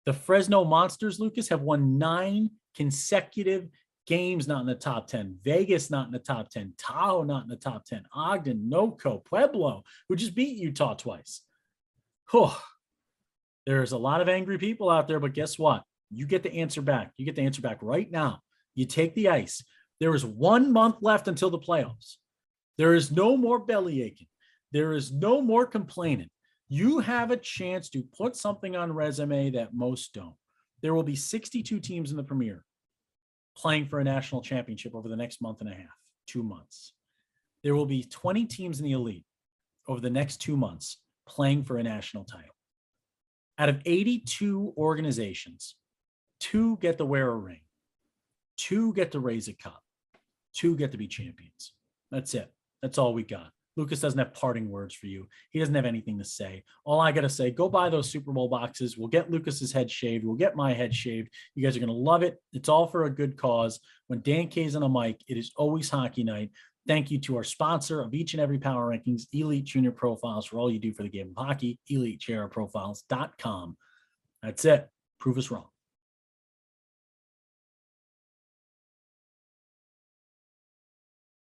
The Fresno Monsters, Lucas, have won 9 consecutive games not in the top 10. Vegas not in the top 10. Tahoe not in the top 10. Ogden, Noco, Pueblo, who just beat Utah twice. Whew. There's a lot of angry people out there, but guess what? You get the answer back. You get the answer back right now. You take the ice. There is 1 month left until the playoffs. There is no more belly aching. There is no more complaining. You have a chance to put something on resume that most don't. There will be 62 teams in the Premier playing for a national championship over the next month and a half, 2 months. There will be 20 teams in the Elite over the next 2 months playing for a national title. Out of 82 organizations, 2 get to wear a ring, 2 get to raise a cup, 2 get to be champions. That's it. That's all we got. Lucas doesn't have parting words for you. He doesn't have anything to say. All I got to say, go buy those Super Bowl boxes. We'll get Lucas's head shaved. We'll get my head shaved. You guys are going to love it. It's all for a good cause. When Dan K's on a mic, it is always hockey night. Thank you to our sponsor of each and every Power Rankings, Elite Junior Profiles, for all you do for the game of hockey, EliteJRProfiles.com. That's it. Prove us wrong.